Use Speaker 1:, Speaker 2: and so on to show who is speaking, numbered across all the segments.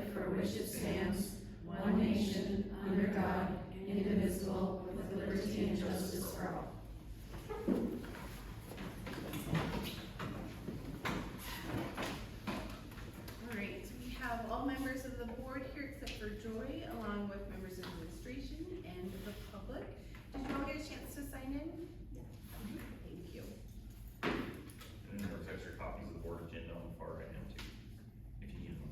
Speaker 1: republic for which it stands, one nation, under God, indivisible, with liberty and justice for all.
Speaker 2: All right, we have all members of the board here except for Joy, along with members of administration and the public. Did you all get a chance to sign in? Thank you.
Speaker 3: And then there's extra copies of the board agenda on the far right hand too, if you need them.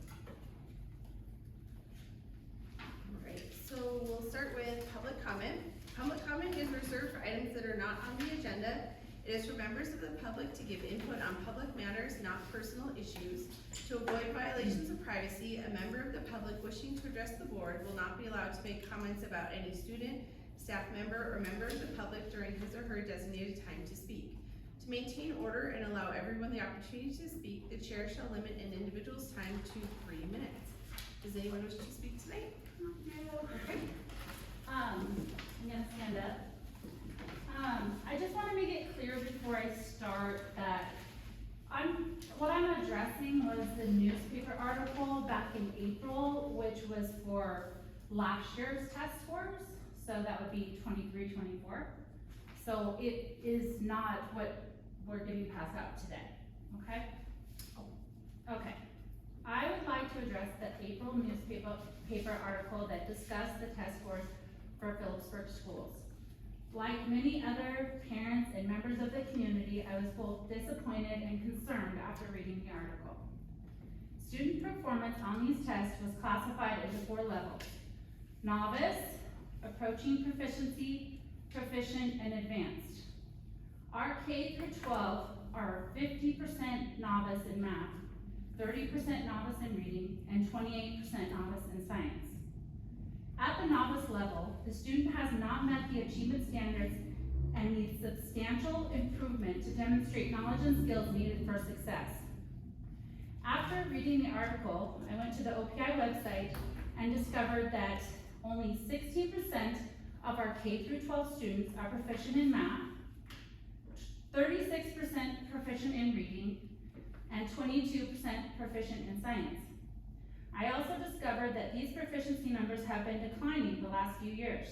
Speaker 2: All right, so we'll start with public comment. Public comment is reserved for items that are not on the agenda. It is for members of the public to give input on public matters, not personal issues. To avoid violations of privacy, a member of the public wishing to address the board will not be allowed to make comments about any student, staff member, or member of the public during his or her designated time to speak. To maintain order and allow everyone the opportunity to speak, the chair shall limit an individual's time to 3 minutes. Does anyone wish to speak tonight? Okay.
Speaker 4: I'm gonna stand up. I just want to make it clear before I start that what I'm addressing was the newspaper article back in April, which was for last year's test scores. So that would be 23-24. So it is not what we're getting passed out today, okay? Okay. I would like to address the April newspaper article that discussed the test scores for Phillipsburg schools. Like many other parents and members of the community, I was both disappointed and concerned after reading the article. Student performance on these tests was classified into 4 levels: novice, approaching proficiency, proficient, and advanced. Our K through 12 are 50% novice in math, 30% novice in reading, and 28% novice in science. At the novice level, the student has not met the achievement standards and needs substantial improvement to demonstrate knowledge and skills needed for success. After reading the article, I went to the OPI website and discovered that only 16% of our K through 12 students are proficient in math, 36% proficient in reading, and 22% proficient in science. I also discovered that these proficiency numbers have been declining the last few years.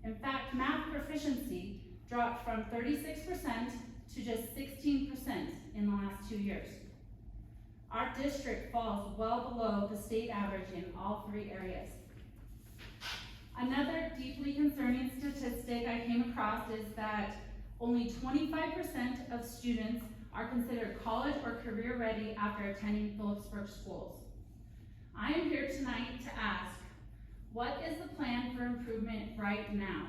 Speaker 4: In fact, math proficiency dropped from 36% to just 16% in the last 2 years. Our district falls well below the state average in all 3 areas. Another deeply concerning statistic I came across is that only 25% of students are considered college or career ready after attending Phillipsburg schools. I am here tonight to ask, what is the plan for improvement right now?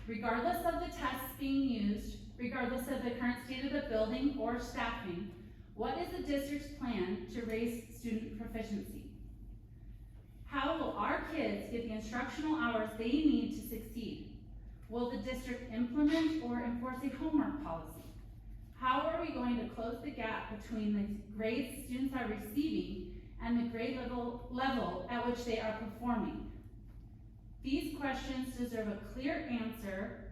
Speaker 4: Regardless of the tests being used, regardless of the current state of the building or staffing, what is the district's plan to raise student proficiency? How will our kids get the instructional hours they need to succeed? Will the district implement or enforce a homework policy? How are we going to close the gap between the grades students are receiving and the grade level at which they are performing? These questions deserve a clear answer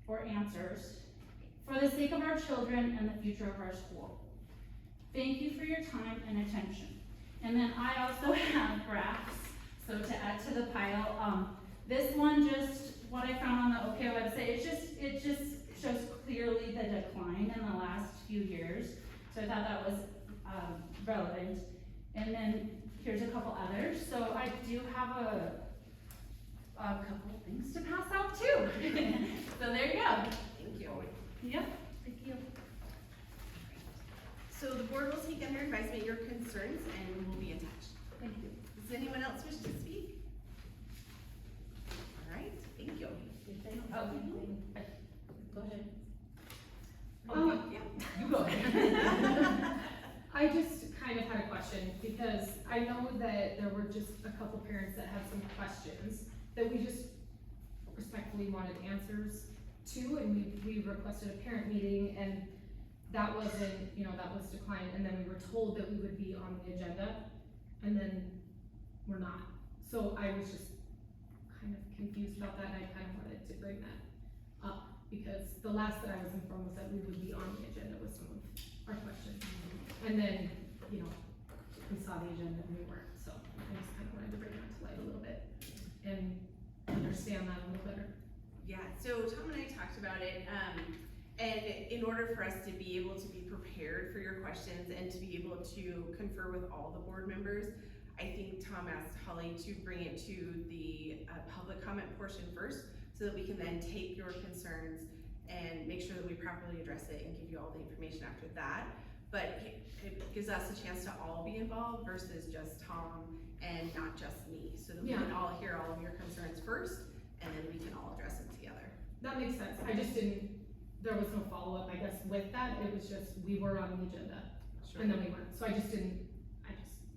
Speaker 4: or answers for the sake of our children and the future of our school. Thank you for your time and attention. And then I also have graphs, so to add to the pile. This one, just what I found on the OK website, it just shows clearly the decline in the last few years. So I thought that was relevant. And then here's a couple others. So I do have a couple of things to pass out too. So there you go.
Speaker 2: Thank you.
Speaker 4: Yep, thank you.
Speaker 2: So the board will take under advisement your concerns and we'll be in touch.
Speaker 4: Thank you.
Speaker 2: Does anyone else wish to speak? All right, thank you.
Speaker 4: Oh,
Speaker 2: Go ahead.
Speaker 5: Yeah.
Speaker 2: You go ahead.
Speaker 5: I just kind of had a question because I know that there were just a couple parents that had some questions that we just respectfully wanted answers to, and we requested a parent meeting, and that wasn't, that was declined, and then we were told that we would be on the agenda, and then we're not. So I was just kind of confused about that, and I kind of wanted to bring that up because the last that I was informed was that we would be on the agenda with some of our questions. And then, we saw the agenda and we weren't, so I just kinda wanted to bring that to light a little bit and understand that a little better.
Speaker 2: Yeah, so Tom and I talked about it, and in order for us to be able to be prepared for your questions and to be able to confer with all the board members, I think Tom asked Holly to bring it to the public comment portion first, so that we can then take your concerns and make sure that we properly address it and give you all the information after that. But it gives us a chance to all be involved versus just Tom and not just me, so that we can all hear all of your concerns first, and then we can all address them together.
Speaker 5: That makes sense, I just didn't, there was no follow-up, I guess, with that, it was just, we were on the agenda, and then we weren't, so I just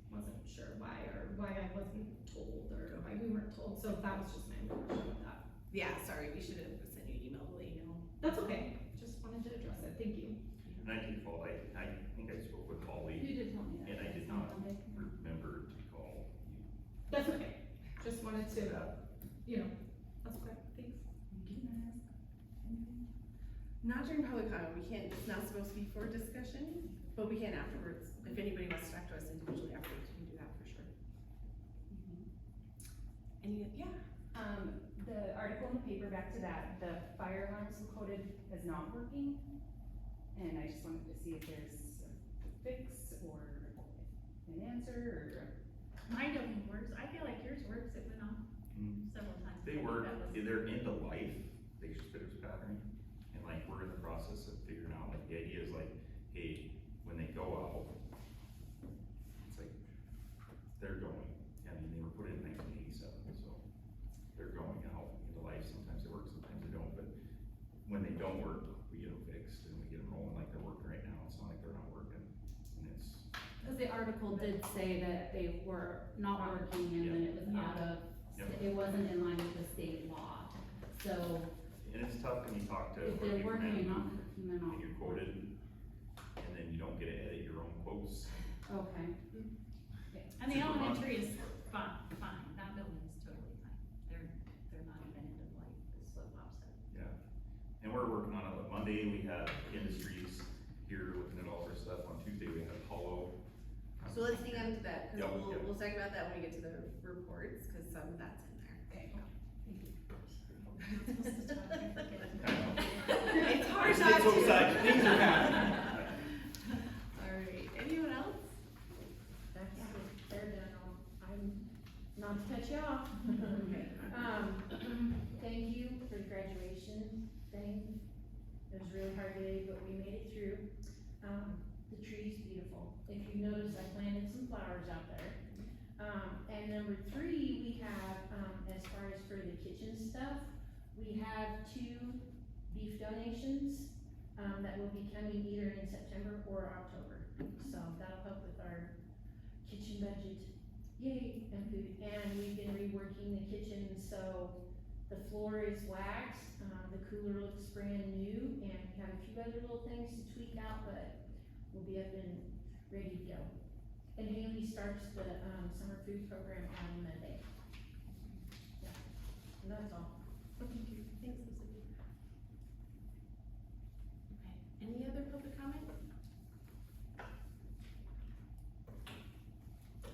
Speaker 5: wasn't sure why I wasn't told, or why we weren't told, so that was just my question with that.
Speaker 2: Yeah, sorry, we should have sent you an email to let you know.
Speaker 5: That's okay, just wanted to address it, thank you.
Speaker 3: And I take fault, I think I spoke with Holly,
Speaker 4: You did tell me that.
Speaker 3: and I did not remember to call you.
Speaker 5: That's okay, just wanted to, you know, that's okay, thanks.
Speaker 2: Not during public comment, we can't, it's not supposed to be for discussion, but we can afterwards. If anybody wants to talk to us individually afterwards, we can do that for sure. Any, yeah,
Speaker 6: The article in the paper, back to that, the fire alarm coded is not working. And I just wanted to see if there's a fix or an answer
Speaker 1: Mine don't work, I feel like yours works, it went off several times.
Speaker 3: They
Speaker 1: I think
Speaker 3: work,
Speaker 1: that was-
Speaker 3: they're into life, they just fit its pattern, and like, we're in the process of figuring out, like, the idea is like, hey, when they go out, it's like, they're going, I mean, they were put in 1987, so they're going out into life, sometimes they work, sometimes they don't, but when they don't work, we get them fixed, and we get them rolling like they're working right now, it's not like they're not working, and it's,
Speaker 4: Cause the article did say that they were not working and then it was out of,
Speaker 3: Yep.
Speaker 4: it wasn't in line with the state law. So
Speaker 3: and it's tough when you talk to.
Speaker 4: if they're
Speaker 3: working
Speaker 4: working and
Speaker 3: men
Speaker 4: not working, they're not.
Speaker 3: And you're quoted, and then you don't get to edit your own quotes.
Speaker 4: Okay.
Speaker 1: And the elementary is fine, that building is totally fine, they're not even end of life, is what Bob said.
Speaker 3: Yeah, and we're working on it. Monday, we have industries here looking at all their stuff. On Tuesday, we have Hollow.
Speaker 2: so let's dig into that, cause
Speaker 3: Yep, yep.
Speaker 2: we'll talk about that when we get to the reports, cause some of that's in there.
Speaker 1: Okay.
Speaker 2: It's hard
Speaker 3: It's
Speaker 2: not to.
Speaker 3: outside, things are happening.
Speaker 2: Alright, anyone else?
Speaker 7: That's it, they're done, I'm, not to cut you off. Thank you for the graduation thing, it was really hard today, but we made it through. The tree's beautiful, if you notice, I planted some flowers out there. And number 3, we have, as far as for the kitchen stuff, we have 2 beef donations, that will be coming either in September or October. So that'll help with our kitchen budget, yay, and food. And we've been reworking the kitchen, so the floor is waxed, the cooler looks brand new, and we have a few other little things to tweak out, but we'll be up and ready to go. And Haley starts the, summer food program on Monday. Yeah, and that's all.
Speaker 2: Thank you, thanks, Elizabeth. Okay, any other public comment?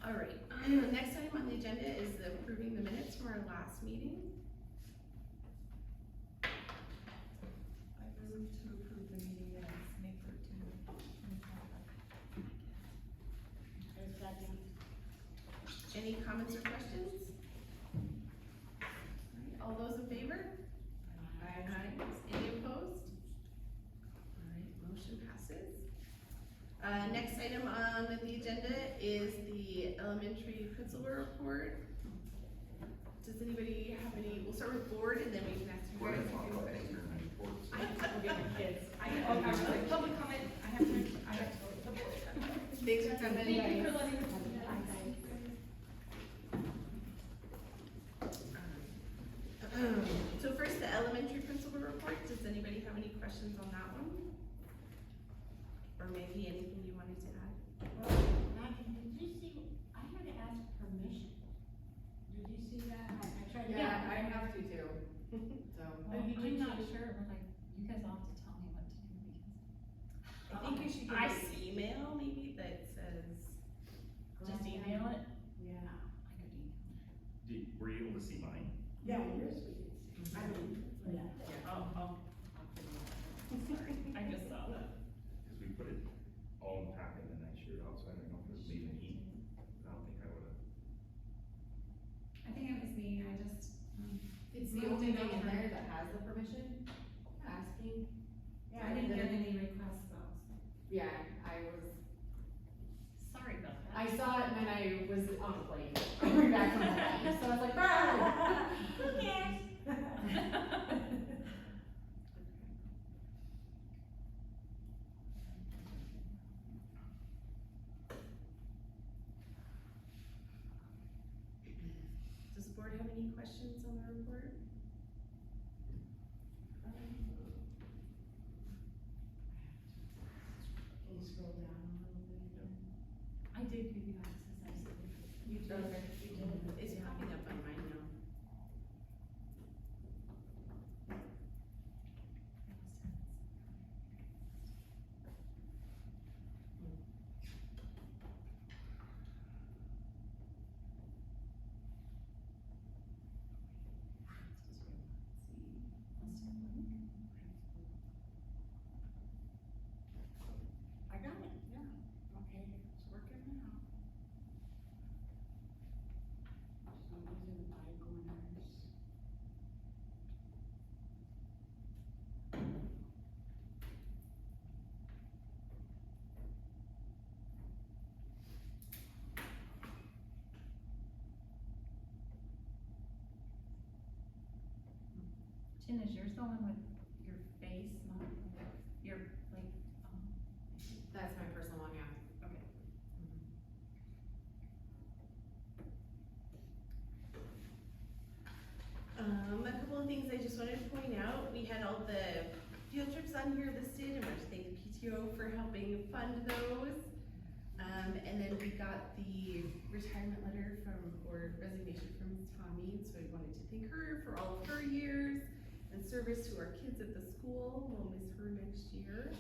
Speaker 2: Alright, next item on the agenda is the approving the minutes from our last meeting.
Speaker 8: I move to approve the meeting minutes, May 13th, 2025.
Speaker 2: Any comments or questions? Alright, all those in favor? Aye. Any opposed? Alright, motion passes. Next item on the agenda is the elementary principal report. Does anybody have any, we'll start with board and then we can ask you
Speaker 3: We're
Speaker 2: guys.
Speaker 3: gonna talk about things during the reports.
Speaker 5: I was like, public comment, I have to go to the board.
Speaker 2: Thanks for coming.
Speaker 5: Thank you for letting us know.
Speaker 2: So first, the elementary principal report, does anybody have any questions on that one? Or maybe anything you wanted to add?
Speaker 9: Maggie, did you see, I had to ask permission. Did you see that? I tried to.
Speaker 8: Yeah, I have to too, so.
Speaker 9: Well, I'm not sure, but like, you guys all have to tell me what to do because.
Speaker 2: I think you should get an email maybe that says,
Speaker 3: Were you able to see mine?
Speaker 9: Yeah, yours we did. I mean, yeah.
Speaker 1: Oh, sorry, I just saw that.
Speaker 3: Cause we put it all in the packet and then I shared it out, so I don't know if it was me and me. I don't think I would've.
Speaker 4: I think it was me, I just,
Speaker 10: It's the only thing in there that has the permission, asking.
Speaker 4: I didn't get any requests though.
Speaker 10: Yeah, I was,
Speaker 1: Sorry about that.
Speaker 10: I saw it and then I was on the plane, coming back from the plane, so I was like, ah!
Speaker 9: Who cares?
Speaker 2: Does the board have any questions on the report?
Speaker 9: Can you scroll down a little bit?
Speaker 1: I did give you access, I said.
Speaker 2: You did. It's popping up on mine now.
Speaker 9: I got it, yeah, okay, it's working now. So these are the five corners.
Speaker 1: Jen, is yours the one with your face, not your, like,
Speaker 10: That's my personal one, yeah.
Speaker 1: okay.
Speaker 2: A couple of things I just wanted to point out, we had all the field trips on here listed, and I want to thank the PTO for helping fund those. And then we got the retirement letter from, or resignation from Ms. Tommy, so I wanted to thank her for all of her years and service to our kids at the school, we'll miss her next year.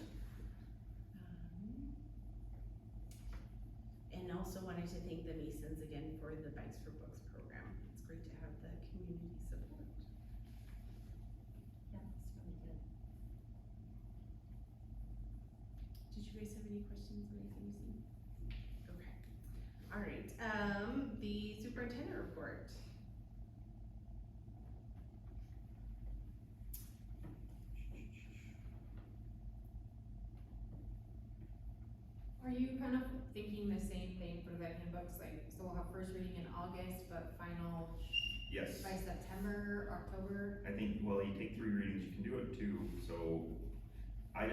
Speaker 2: And also wanted to thank the Masons again for the Bikes for Books program, it's great to have the community support.
Speaker 1: Yeah, that's really good.
Speaker 2: Did you guys have any questions or anything you see? Okay. Alright, the superintendent report.
Speaker 10: Are you kind of thinking the same thing for the handbooks, like, so we'll have first reading in August, but final
Speaker 3: Yes.
Speaker 10: by September, October?
Speaker 3: I think, well, you take 3 readings, you can do it 2, so I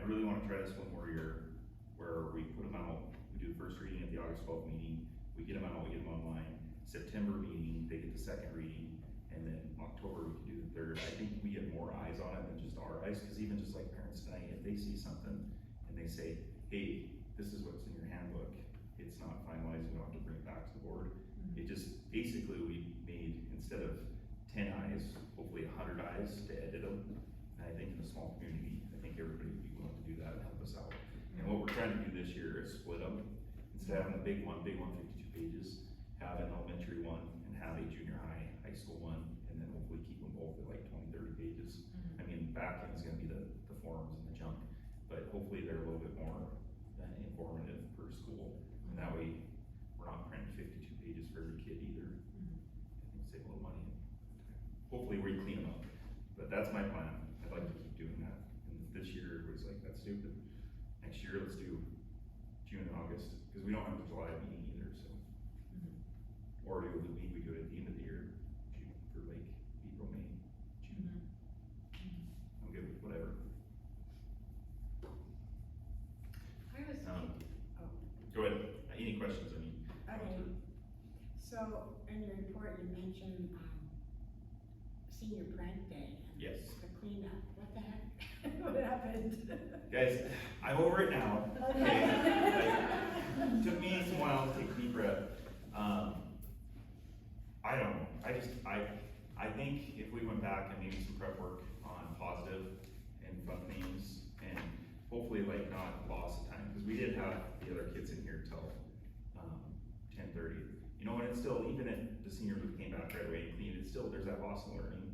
Speaker 3: really wanna try this one where we put them out, we do the first reading at the August 12th meeting, we get them out, we get them online, September meeting, they get the second reading, and then October we can do the third. I think we get more eyes on it than just our eyes, cause even just like parents tonight, if they see something and they say, hey, this is what's in your handbook, it's not finalized, we don't have to bring it back to the board. It just, basically, we made, instead of 10 eyes, hopefully 100 eyes to edit them. And I think in a small community, I think everybody would be willing to do that and help us out. And what we're trying to do this year is split them. Instead of having the big one, 52 pages, have an elementary one and have a junior high school one, and then hopefully keep them both at like 20, 30 pages. I mean, back end is gonna be the forums and the junk, but hopefully they're a little bit more informative per school. And that way, we're not printing 52 pages for every kid either. I think save a little money. Hopefully we clean them up, but that's my plan. I'd like to keep doing that. And this year it was like, that's stupid. Next year, let's do June and August, because we don't have the July meeting either, so. Or do the week we do it at the end of the year, June, for like April, May, June. I'm good with whatever.
Speaker 9: I was thinking, oh,
Speaker 3: Go ahead. Any questions, I mean?
Speaker 9: okay, so in your report you mentioned, senior prank day. And
Speaker 3: Yes.
Speaker 9: the cleanup, what the heck? What happened?
Speaker 3: Guys, I'm over it now. Okay. Like, took me some while to take a deep breath. I don't know, I think if we went back and maybe some prep work on positive and fun things, and hopefully like not loss of time, because we did have the other kids in here till 10:30. You know, and it's still, even if the seniors came back right away and cleaned, it's still, there's that loss of learning.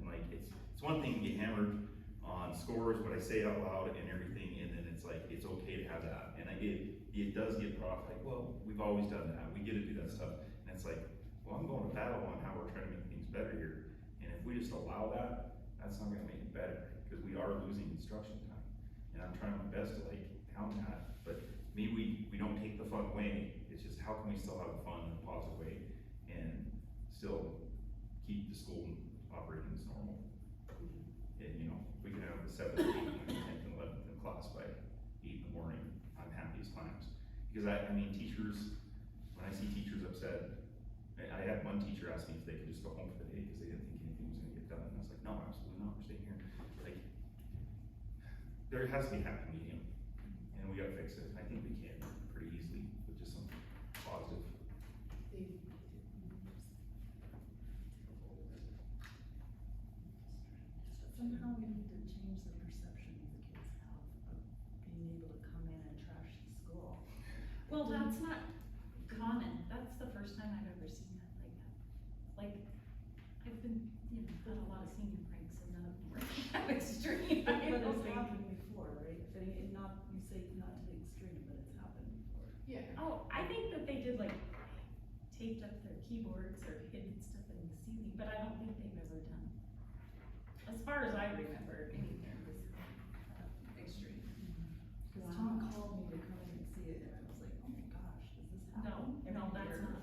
Speaker 3: And like, it's one thing to get hammered on scores, what I say out loud and everything, and then it's like, it's okay to have that. And it does get brought up, like, well, we've always done that, we get to do that stuff. And it's like, well, I'm going to battle on how we're trying to make things better here. And if we just allow that, that's not gonna make it better, because we are losing instruction time. And I'm trying my best to like count that, but maybe we don't take the fun away, it's just how can we still have fun in a positive way and still keep the school operating as normal? And you know, we can have the 7th, 8th, 9th, 10th, and 11th in class by 8 in the morning, I'm happy as clams. Because I mean, teachers, when I see teachers upset, I had one teacher ask me if they could just go home for the day because they didn't think anything was gonna get done, and I was like, no, absolutely not, we're staying here. Like, there has to be a happy medium, and we gotta fix it. I think we can pretty easily with just some positive.
Speaker 8: Somehow we need to change the perception the kids have of being able to come in and trash the school.
Speaker 1: Well, that's not common, that's the first time I've ever seen that like that. Like, I've been, you know, had a lot of senior pranks and none of them were that extreme.
Speaker 8: But it's happened before, right? But not, you say not to the extreme, but it's happened before.
Speaker 10: Yeah.
Speaker 1: Oh, I think that they did like taped up their keyboards or hidden stuff in the ceiling, but I don't think they've ever done, as far as I remember, anything was extreme.
Speaker 8: Cause Tom called me to come in and see it, and I was like, oh my gosh, does this happen?
Speaker 1: No,
Speaker 8: every
Speaker 1: that's
Speaker 8: year?
Speaker 1: not.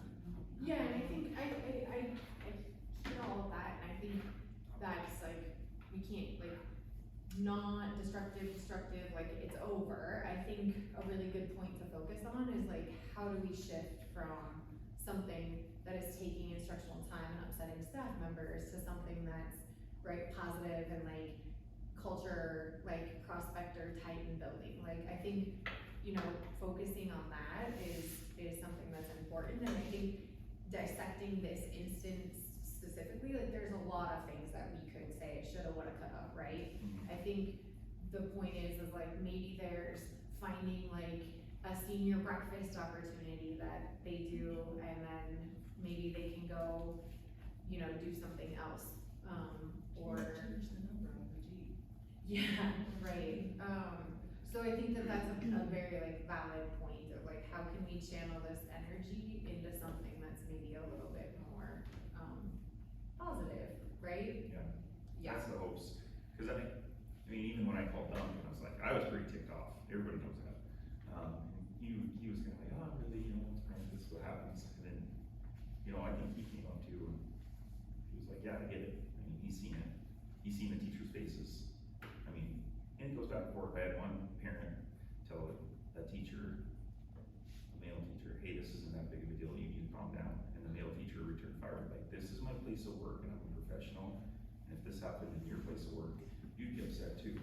Speaker 10: Yeah, and I think, I hear all of that, and I think that's like, we can't, like, not destructive, like, it's over. I think a really good point to focus on is like, how do we shift from something that is taking instructional time and upsetting staff members to something that's, right, positive and like, culture, like, prospector Titan building. Like, I think, you know, focusing on that is something that's important, and I think dissecting this instance specifically, like, there's a lot of things that we could say, shoulda, woulda, coulda, right? I think the point is like, maybe there's finding like a senior breakfast opportunity that they do, and then maybe they can go, you know, do something else, or.
Speaker 8: Change the number on the G.
Speaker 10: Yeah, right, so I think that that's a very like valid point of like, how can we channel this energy into something that's maybe a little bit more, positive, right?
Speaker 3: Yeah. That's the hopes, cause I mean, even when I called Duncan, I was like, I was pretty ticked off, everybody knows that. He was kinda like, oh, really, you know, let's prank this, what happens, and then, you know, I think he came up to, and he was like, yeah, I get it, I mean, he's seen the teachers' faces, I mean, and it goes back and forth. I had one parent tell a teacher, a male teacher, hey, this isn't that big of a deal, you need to calm down, and the male teacher returned fire, like, this is my place of work, and I'm a professional, and if this happened in your place of work, you'd get upset too,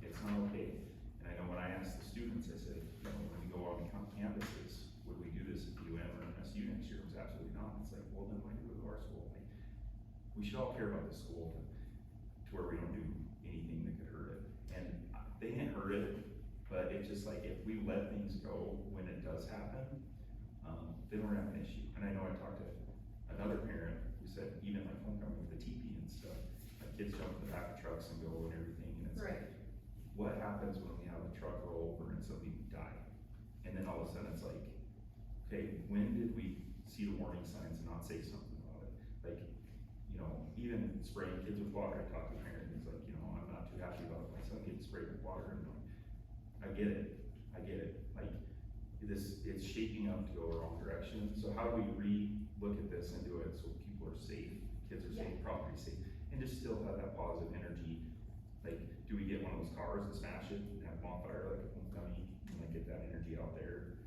Speaker 3: it's not okay. And I know when I asked the students, I said, you know, when we go on campuses, would we do this at UM or MSU next year? It was absolutely not. It's like, well, then why do we go to our school? Like, we should all care about the school to where we don't do anything that could hurt it. And they didn't hurt it, but it's just like, if we let things go when it does happen, then we're gonna have an issue. And I know I talked to another parent who said, even like homecoming with the TP and stuff, like kids jump in the back of trucks and go and everything, and it's
Speaker 10: Right.
Speaker 3: like, what happens when we have a truck roll over and somebody die? And then all of a sudden it's like, okay, when did we see the warning signs and not say something about it? Like, you know, even spraying kids with water, I talked to a parent, and he's like, you know, I'm not too happy about my son getting sprayed with water, and I'm like, I get it, like, it's shaping up to go the wrong direction, so how do we re-look at this and do it so people are safe, kids are safe, property safe, and just still have that positive energy? Like, do we get one of those cars and smash it and have bonfire like a homecoming, and like get that energy out there?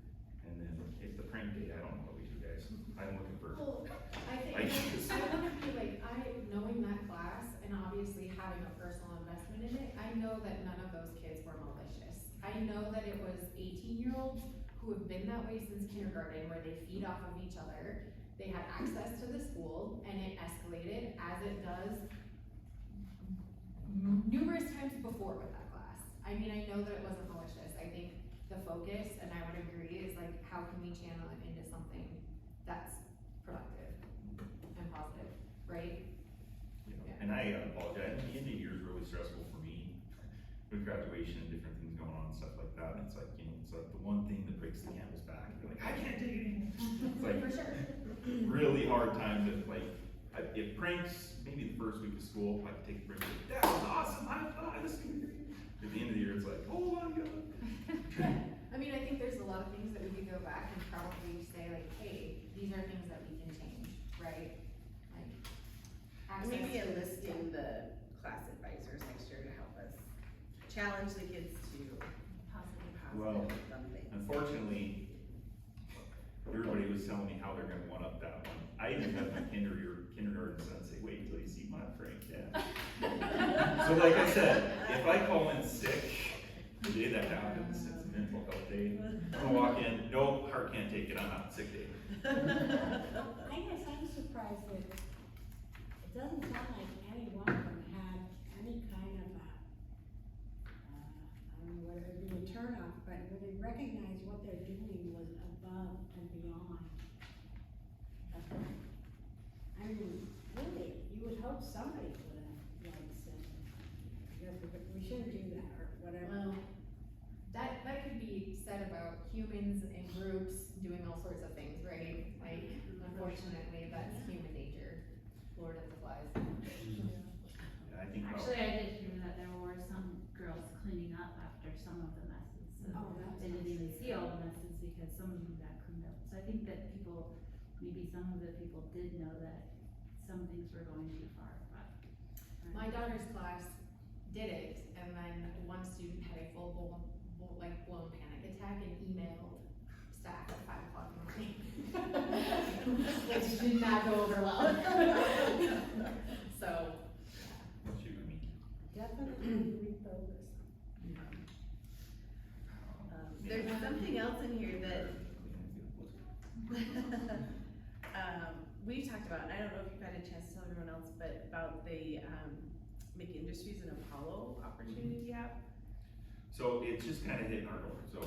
Speaker 3: And then if the prank day, I don't know what we do, guys, I'm looking for.
Speaker 10: Well, I think,
Speaker 3: Like-
Speaker 10: I wanna be like, knowing that class and obviously having a personal investment in it, I know that none of those kids were malicious. I know that it was 18-year-olds who have been that way since kindergarten, where they feed off of each other. They had access to the school, and it escalated as it does numerous times before with that class. I mean, I know that it wasn't malicious. I think the focus, and I would agree, is like, how can we channel it into something that's
Speaker 3: with graduation and different things going on and stuff like that, and it's like, you know, it's like the one thing that breaks the camel's back, you're like, I can't take it anymore. It's like,
Speaker 9: For sure.
Speaker 3: really hard times if like, if pranks, maybe the first week of school, I could take the prank, like, that was awesome, I thought this was great. At the end of the year, it's like, oh my god.
Speaker 10: I mean, I think there's a lot of things that we could go back and probably say like, hey, these are things that we can change, right? Like. access
Speaker 2: Maybe
Speaker 10: to-
Speaker 2: enlisting the class advisors next year to help us challenge the kids to
Speaker 3: Well,
Speaker 2: positive something.
Speaker 3: Unfortunately, everybody was telling me how they're gonna one up that one. I even had my kindergarten son say, wait till you see my prank, Dad. So like I said, if I call in sick, the day that happens, it's a mental health day, I'm gonna walk in, no, heart can't take it, I'm out sick day.
Speaker 9: I guess I'm surprised that it doesn't sound like any one of them had any kind of a, I don't know whether it be a turnoff, but when they recognized what they're doing was above and beyond. I mean, really, you would hope somebody would have, like, said, because we shouldn't do that, or whatever.
Speaker 10: Well, that could be said about humans and groups doing all sorts of things, right? Like, unfortunately, that's human nature. Lord of the Flies.
Speaker 3: Yeah, I think about,
Speaker 4: Actually, I did hear that there were some girls cleaning up after some of the messes, so
Speaker 9: Oh, that's
Speaker 4: they didn't even
Speaker 9: nice.
Speaker 4: see all the messes because some of them got cleaned up. So I think that people, maybe some of the people did know that some things were going too far, but.
Speaker 10: My daughter's class did it, and then one student had a full blown panic attack and emailed staff at 5 o'clock in the morning. Which did not go over well. So,
Speaker 3: what you, I mean,
Speaker 9: Definitely refocus.
Speaker 2: There's something else in here that, we talked about, and I don't know if you've had a chance to tell everyone else, but about the, McIndustries and Apollo opportunity you have.
Speaker 3: So it's just kind of hitting our door. So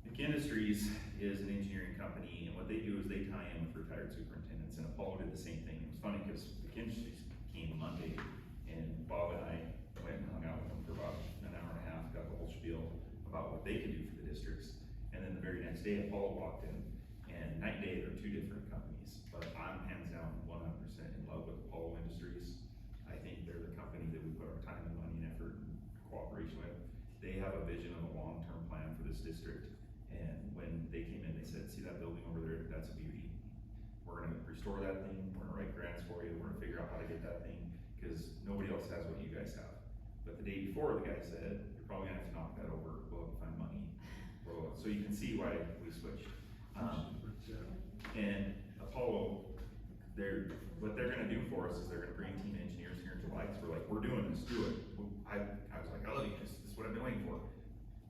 Speaker 3: McIndustries is an engineering company, and what they do is they tie in with retired superintendents, and Apollo did the same thing. It was funny because McIndustries came Monday, and Bob and I went and hung out with them for about an hour and a half, got the whole spiel about what they could do for the districts. And then the very next day, Apollo walked in, and night and day, they're two different companies, but I'm hands down 100% in love with Apollo Industries. I think they're the company that we put our time and money and effort and cooperation with. They have a vision of a long-term plan for this district, and when they came in, they said, see that building over there, that's a beauty. We're gonna restore that thing, we're gonna write grants for you, we're gonna figure out how to get that thing, cause nobody else has what you guys have. But the day before, the guy said, you're probably gonna have to knock that over, we'll have to find money. So you can see why we switched. And Apollo, what they're gonna do for us is they're gonna bring team engineers here in July, cause we're like, we're doing this, do it. I was like, I love you, this is what I've been waiting for.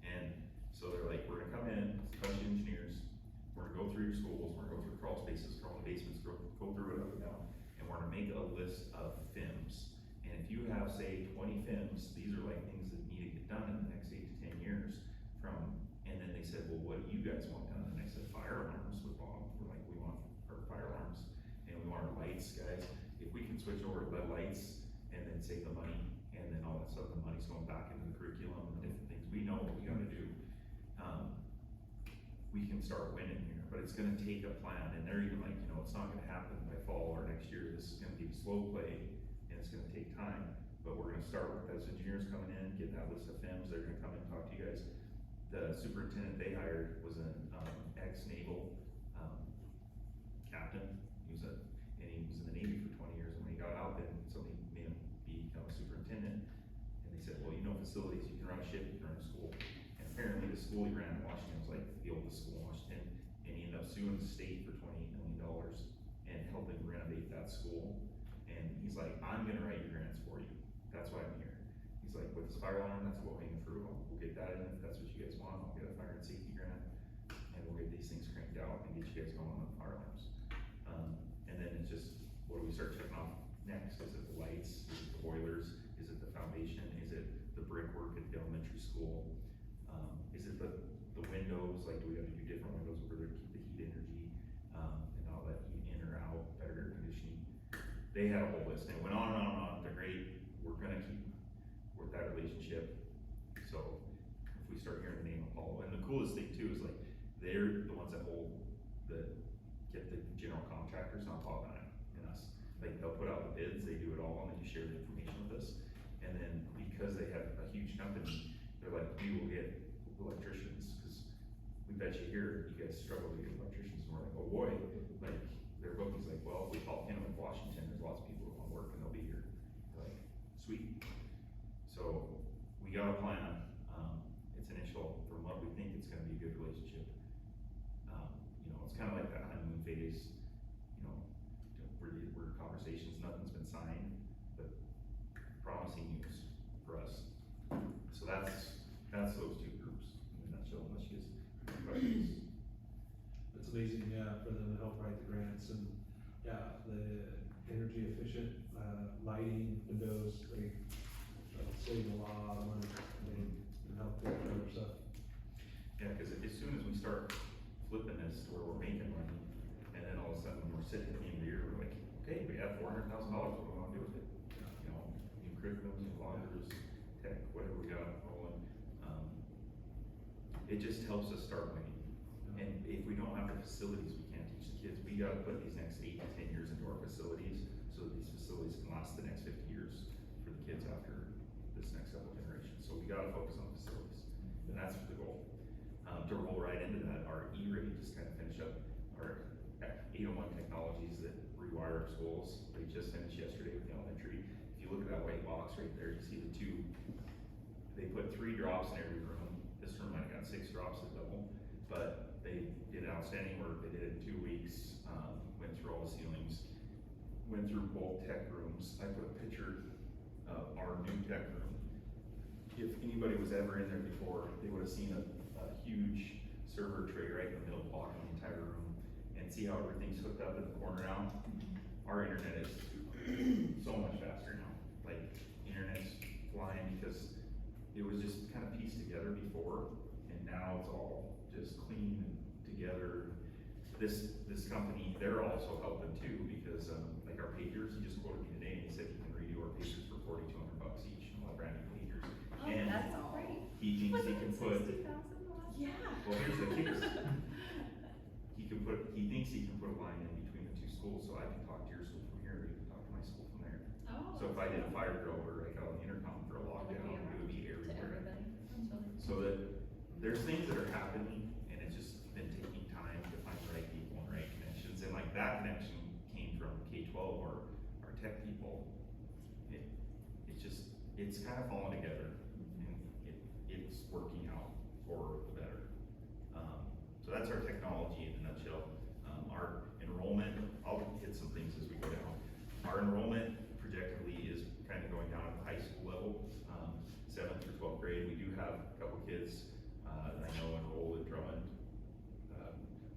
Speaker 3: And so they're like, we're gonna come in, a bunch of engineers, we're gonna go through your schools, we're gonna go through crawl spaces, crawl in the basements, go through it up and down, and we're gonna make a list of FIMs. And if you have, say, 20 FIMs, these are like things that need to get done in the next 8 to 10 years from, and then they said, well, what do you guys want done? And I said, fire alarms with Bob. We're like, we want our fire alarms, and we want our lights, guys. If we can switch over to LED lights and then save the money, and then all that stuff, the money's going back into the curriculum and the different things, we know what we gotta do. We can start winning here, but it's gonna take a plan, and they're even like, you know, it's not gonna happen by fall or next year, this is gonna be slow play, and it's gonna take time, but we're gonna start with those engineers coming in, get that list of FIMs, they're gonna come in and talk to you guys. The superintendent they hired was an, ex-naval, captain, he was in the Navy for 20 years, and when he got out, then somebody made him become a superintendent, and they said, well, you know facilities, you can run a ship, you can run a school. And apparently the school he ran in Washington was like the oldest school in Washington, and he ended up suing the state for $28 million and helping renovate that school. And he's like, I'm gonna write your grants for you, that's why I'm here. He's like, with this fire alarm, that's what we're through, we'll get that in, if that's what you guys want, I'll get a fire and safety grant, and we'll get these things cranked out and get you guys going on the fire alarms. And then it's just, what do we start checking off next? Is it the lights, is it the boilers, is it the foundation, is it the brickwork at the elementary school? Is it the windows, like do we have to do different windows over there to keep the heat energy, and not let heat in or out, better air conditioning? They had a whole list, and it went on and on and on, they're great, we're gonna keep with that relationship. So if we start hearing the name Apollo, and the coolest thing too is like, they're the ones that get the general contractors, not Bob and us. Like, they'll put out the bids, they do it all, and they just share the information with us. And then because they have a huge company, they're like, we will get electricians, cause we bet you here, you guys struggle to get electricians, and we're like, oh boy, like, their booking's like, well, if we call him in Washington, there's lots of people who wanna work and they'll be here. We're like, sweet. So, we got a plan, it's initial, from what we think it's gonna be a good relationship. You know, it's kinda like that honeymoon phase, you know, where conversations, nothing's been signed, but promising news for us. So that's those two groups in a nutshell, unless you guys have questions.
Speaker 11: It's amazing, yeah, for them to help write the grants and, yeah, the energy efficient, lighting, windows, they save a lot of money and help with other stuff.
Speaker 3: Yeah, cause as soon as we start flipping this to where we're making money, and then all of a sudden we're sitting at the end of the year, we're like, okay, we have $400,000, what do we wanna do with it? You know, new curriculums, new loggers, tech, whatever we got rolling, it just helps us start winning. And if we don't have the facilities, we can't teach the kids. We gotta put these next 8 to 10 years into our facilities, so that these facilities can last the next 50 years for the kids after this next couple generations. So we gotta focus on facilities, and that's the goal. To roll right into that, our E-rate just kind of finished up our 801 technologies that rewire our schools. They just finished yesterday with the elementary. If you look at that white box right there, you see the 2, they put 3 drops in every room. This room might have got 6 drops at double, but they did outstanding work. They did it in 2 weeks, went through all the ceilings, went through both tech rooms. I put a picture of our new tech room. If anybody was ever in there before, they would have seen a huge server tray right in the middle, blocking the entire room, and see how everything's hooked up in the corner now? Our internet is so much faster now. Like, internet's flying because it was just kind of pieced together before, and now it's all just clean and together. This company, they're also helping too, because like our pagers, he just quoted me today, and he said he can redo our pagers for $4,200 each, and all brand new pagers.
Speaker 2: Oh,
Speaker 3: And
Speaker 2: that's great.
Speaker 3: he thinks he can put,
Speaker 2: Yeah.
Speaker 3: well, here's the kicker. He thinks he can put a line in between the 2 schools, so I can talk to your school from here, or you can talk to my school from there.
Speaker 2: Oh.
Speaker 3: So if I did a fire drill or like on the intercom for a lockdown, it would be everywhere. So that there's things that are happening, and it's just been taking time to find the right people and right connections, and like that connection came from K-12 or our tech people. It's kind of falling together, and it's working out for the better. So that's our technology in a nutshell. Our enrollment, I'll hit some things as we go down. Our enrollment projectively is kind of going down at the high school level, 7th through 12th grade. We do have a couple kids that I know enrolled at Drummond,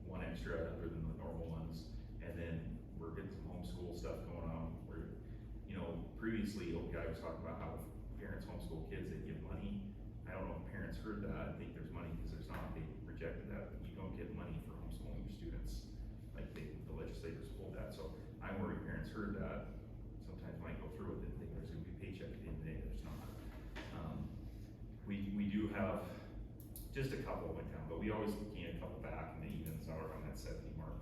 Speaker 3: 1 extra other than the normal ones. And then we're getting some homeschool stuff going on where, you know, previously, old guy was talking about how parents homeschool kids, they give money. I don't know if parents heard that. I think there's money because there's not. They rejected that. You don't get money for homeschooling your students. Like the legislators pulled that. So I'm worried parents heard that. Sometimes might go through with it and think there's gonna be a paycheck at the end of the day. There's not. We do have just a couple went down, but we always gain a couple back, and the evens out around that 70 mark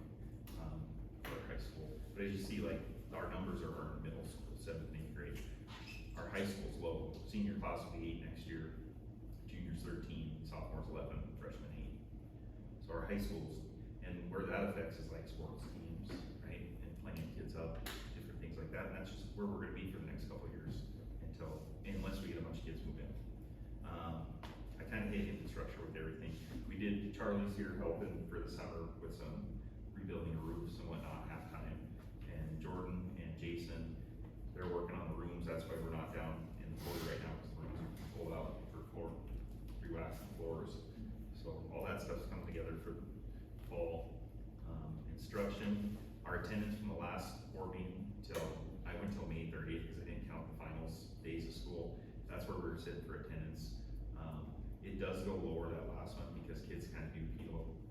Speaker 3: for high school. But as you see, like our numbers are our middle school, 7th and 8th grade. Our high school's low. Senior class will be 8 next year. Juniors 13, sophomores 11, freshmen 8. So our high schools, and where that affects is like sports teams, right? And playing kids up, different things like that. And that's just where we're gonna be for the next couple of years unless we get a bunch of kids move in. I kind of hate infrastructure with everything. We did, Charlie's here helping for the summer with some rebuilding of roofs and whatnot halftime. And Jordan and Jason, they're working on the rooms. That's why we're not down in the floor right now, because the rooms are pulled out for re-waxing floors. So all that stuff's coming together for fall. Instruction, our attendance from the last board meeting I went till May 30th because I didn't count the finals days of school. That's where we're sitting for attendance. It does go lower that last one because kids kind of do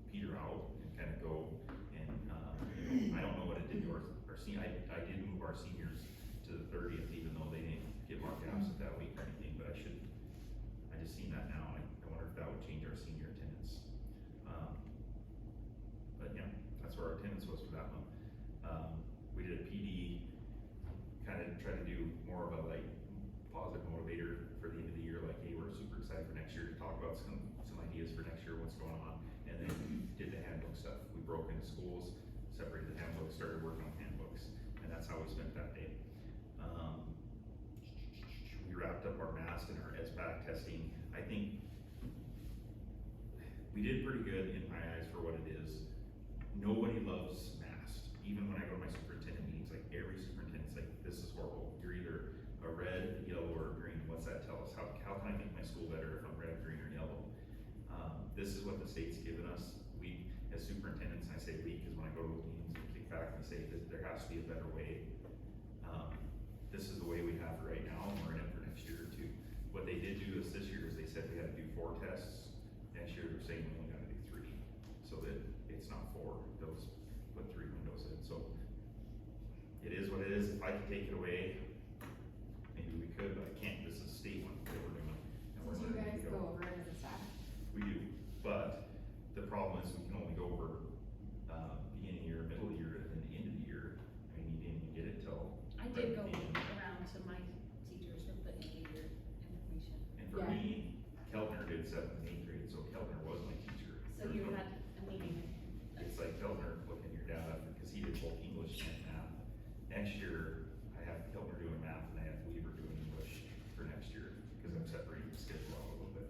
Speaker 3: peter out and kind of go, and I don't know what it did to our senior. I did move our seniors to the 30th, even though they didn't get marked absent that week or anything, but I I just seen that now, I wonder if that would change our senior attendance. But yeah, that's where our attendance was for that month. We did a PD, kind of try to do more of a like positive motivator for the end of the year, like, hey, we're super excited for next year to talk about some ideas for next year, what's going on, and then did the handbook stuff. We broke into schools, separated the handbooks, started working on handbooks, and that's how we spent that day. We wrapped up our mask and our SBAC testing. I think we did pretty good in my eyes for what it is. Nobody loves masks. Even when I go to my superintendent meetings, like every superintendent's like, this is horrible. You're either a red, yellow, or green. What's that tell us? How can I make my school better if I'm red, green, or yellow? This is what the state's given us. We, as superintendents, and I say we, because when I go to those meetings, I kick back and say that there has to be a better way. This is the way we have it right now, and we're in it for next year or two. What they did do this year is they said we had to do 4 tests. Next year, they're saying we only gotta do 3, so that it's not 4, they'll just put 3 windows in, so. It is what it is. If I could take it away, maybe we could, but I can't. This is a state one that we're doing. And we're
Speaker 10: Did you
Speaker 3: learning
Speaker 10: guys
Speaker 3: as we
Speaker 10: go over it as a staff?
Speaker 3: We do, but the problem is we can only go over, beginning of the year, middle of the year, and then the end of the year. I mean, you didn't even get it till.
Speaker 1: I
Speaker 3: right
Speaker 1: did
Speaker 3: at
Speaker 1: go
Speaker 3: the end.
Speaker 1: around to my teachers with the end-of-year information.
Speaker 3: And for
Speaker 10: Yeah.
Speaker 3: me, Keltner did 7th and 8th grade, so Keltner was my teacher.
Speaker 1: So
Speaker 3: There's
Speaker 1: you
Speaker 3: no-
Speaker 1: had a meeting.
Speaker 3: It's like Keltner looking at your data, because he did both English and math. Next year, I have Keltner doing math, and I have Weaver doing English for next year, because I'm separating the schedule out a little bit.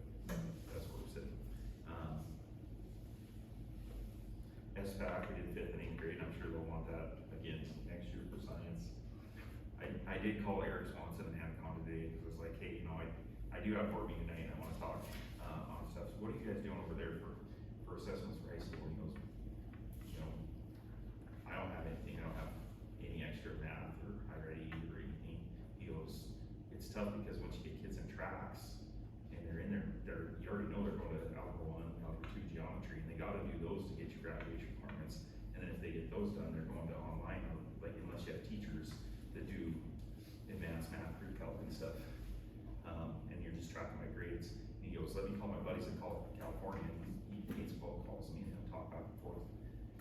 Speaker 3: That's where we're sitting. SBAC, we did 5th and 8th grade, I'm sure they'll want that again next year for science. I did call Eric Swanson and Hamcon today, because I was like, hey, I do have board meeting tonight, and I wanna talk, on stuff, so what are you guys doing over there for assessments for high school? And he goes, I don't have anything, I don't have any extra math or higher ed or anything. He goes, it's tough because once you get kids in tracks, and they're in there, you already know they're going to Algebra 1, Algebra 2 geometry, and they gotta do those to get your graduation requirements. And then if they get those done, they're going to online, or like, unless you have teachers that do advanced math, Greek, calc and stuff. And you're just tracking my grades. And he goes, let me call my buddies in California, and he hates phone calls, me and him talk back and forth.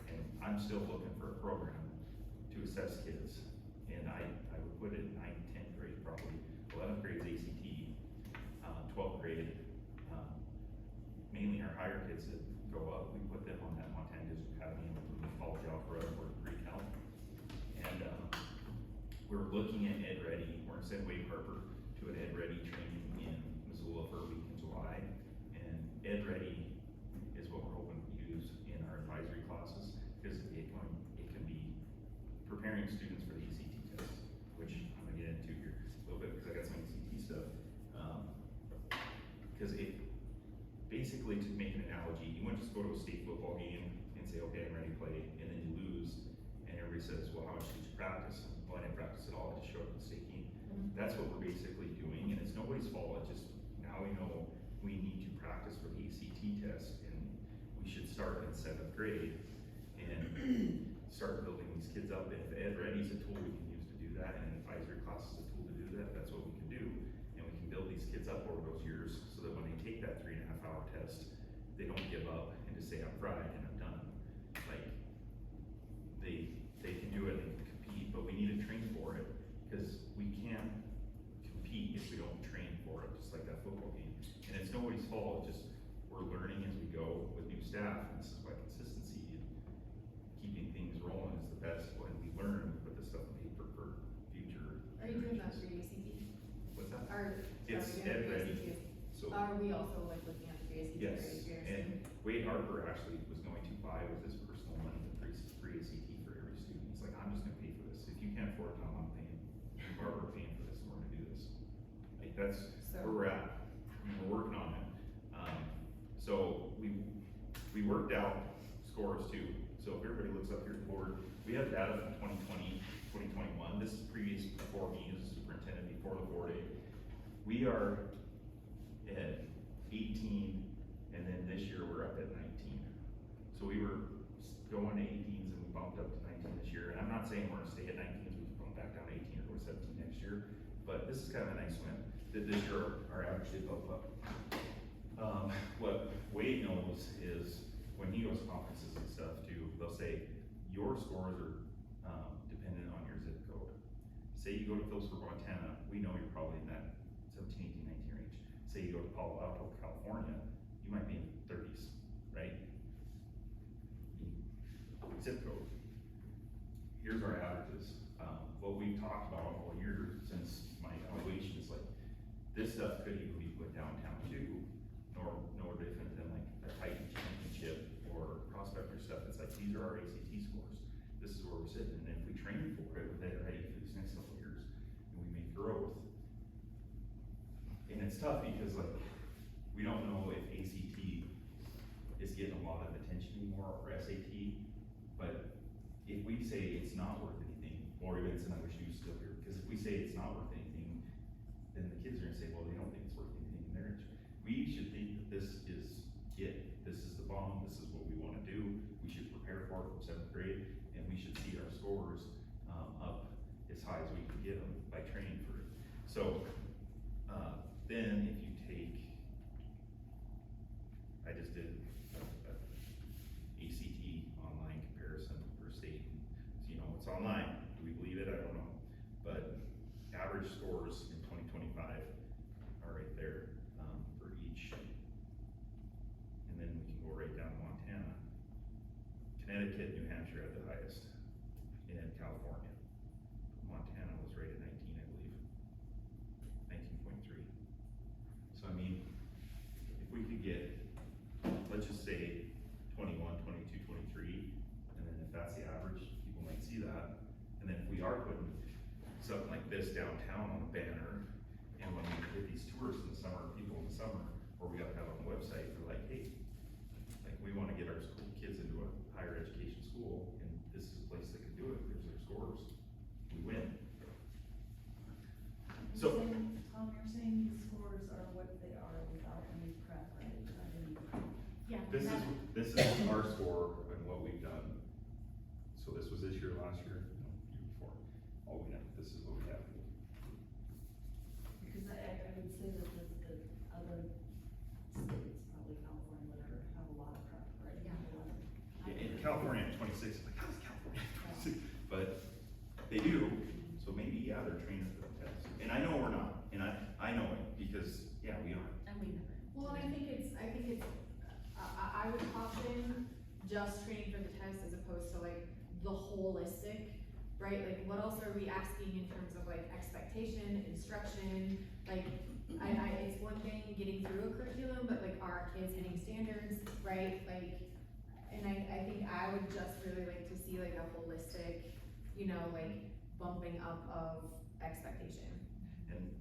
Speaker 3: And I'm still looking for a program to assess kids. And I would put it in 9th, 10th grade probably. 11th grade's ACT, 12th grade, mainly our higher kids that go up, we put them on that Montana District Academy and college algebra or Greek calc. And we're looking at Ed Ready. We're gonna send Wade Harper to an Ed Ready training in Missoula for a week in July. And Ed Ready is what we're hoping to use in our advisory classes, because it can be preparing students for the ACT test, which I'm gonna get into here a little bit, because I got some ACT stuff. Because it, basically, to make an analogy, you wouldn't just go to a state football game and say, okay, I'm ready to play, and then you lose, and everybody says, well, how much did you practice? Well, I didn't practice at all, I just showed up at the state game. That's what we're basically doing, and it's nobody's fault. It's just, now we know we need to practice for the ACT test, and we should start in 7th grade and start building these kids up. And if Ed Ready's a tool we can use to do that, and an advisory class is a tool to do that, that's what we can do. And we can build these kids up over those years, so that when they take that 3.5-hour test, they don't give up and just say, I'm fried and I'm done. Like, they can do it and compete, but we need to train for it, because we can't compete if we don't train for it, just like that football game. And it's nobody's fault, it's just, we're learning as we go with new staff, and this is why consistency and keeping things rolling is the best. When we learn, we put this stuff on paper for future.
Speaker 10: Are you doing that
Speaker 3: generations.
Speaker 10: for ACT?
Speaker 3: What's that?
Speaker 10: Are
Speaker 3: It's
Speaker 10: we doing
Speaker 3: Ed
Speaker 10: for
Speaker 3: Ready.
Speaker 10: ACT?
Speaker 3: So,
Speaker 10: Are we also like looking at the ACT?
Speaker 3: yes,
Speaker 10: grades?
Speaker 3: and Wade Harper actually was going to buy with his personal money the free ACT for every student. He's like, I'm just gonna pay for this. If you can't afford it, I'm paying. Barbara paying for this, and we're gonna do this. Like, that's where we're at. I mean, we're working on it. So we worked out scores too. So if everybody looks up here at the board, we have data from 2020, 2021. This is previous before me as a superintendent, before the 4-day. We are at 18, and then this year we're up at 19. So we were going to 18s and we bumped up to 19 this year. And I'm not saying we're gonna stay at 19s, we can bump back down to 18 or go to 17 next year, but this is kind of a nice win. that this year our average did go up. What Wade knows is when he goes to conferences and stuff too, they'll say, your scores are, dependent on your zip code. Say you go to Phillipsburg, Montana, we know you're probably in that 17, 18, 19 range. Say you go to Palo Alto, California, you might be in the 30s, right? Zip code. Here's our averages. What we've talked about all year since my evaluation is like, this stuff could even be put downtown too, no different than like a Titan championship or prospector stuff. It's like, these are our ACT scores. This is where we're sitting, and if we train for it, we're ready for these next couple of years, and we make growth. And it's tough because like, we don't know if ACT is getting a lot of attention anymore, or SAT, but if we say it's not worth anything, Lori Benson, I wish you were still here, because if we say it's not worth anything, then the kids are gonna say, well, they don't think it's worth anything, and we should think that this is it, this is the bomb, this is what we wanna do, we should prepare for it from 7th grade, and we should see our scores, up as high as we can get them by training for it. So, then if you take, I just did a ACT online comparison for state, so you know, it's online, do we believe it? I don't know, but average scores in 2025 are right there, for each, and then we can go right down to Montana. Connecticut, New Hampshire had the highest, and then California. Montana was right at 19, I believe, 19.3. So I mean, if we could get, let's just say 21, 22, 23, and then if that's the average, people might see that. And then if we are putting something like this downtown on a banner, and when we get these tours in the summer, people in the summer, or we gotta have on the website, we're like, hey, like we wanna get our school kids into a higher education school, and this is a place that can do it, here's their scores, we win. So,
Speaker 8: Tom, you're saying these scores are what they are without any prep, right? Without any prep.
Speaker 1: Yeah.
Speaker 3: this is our score and what we've done. So this was this year, last year, no, year before, all we have, this is what we have.
Speaker 8: Because I would say that the other states, probably California, whatever, have a lot of prep, right?
Speaker 3: Yeah, in California at 26, I'm like, how's California at 26? But they do, so maybe, yeah, they're training for the test. And I know we're not, and I know it, because, yeah, we are.
Speaker 1: And we never.
Speaker 10: Well, and I think it's, I would caution just training for the test as opposed to like the holistic, right? Like, what else are we asking in terms of like expectation, instruction? Like, it's one thing getting through a curriculum, but like, are kids hitting standards, right? Like, and I think I would just really like to see like a holistic, you know, like bumping up of expectation.
Speaker 3: And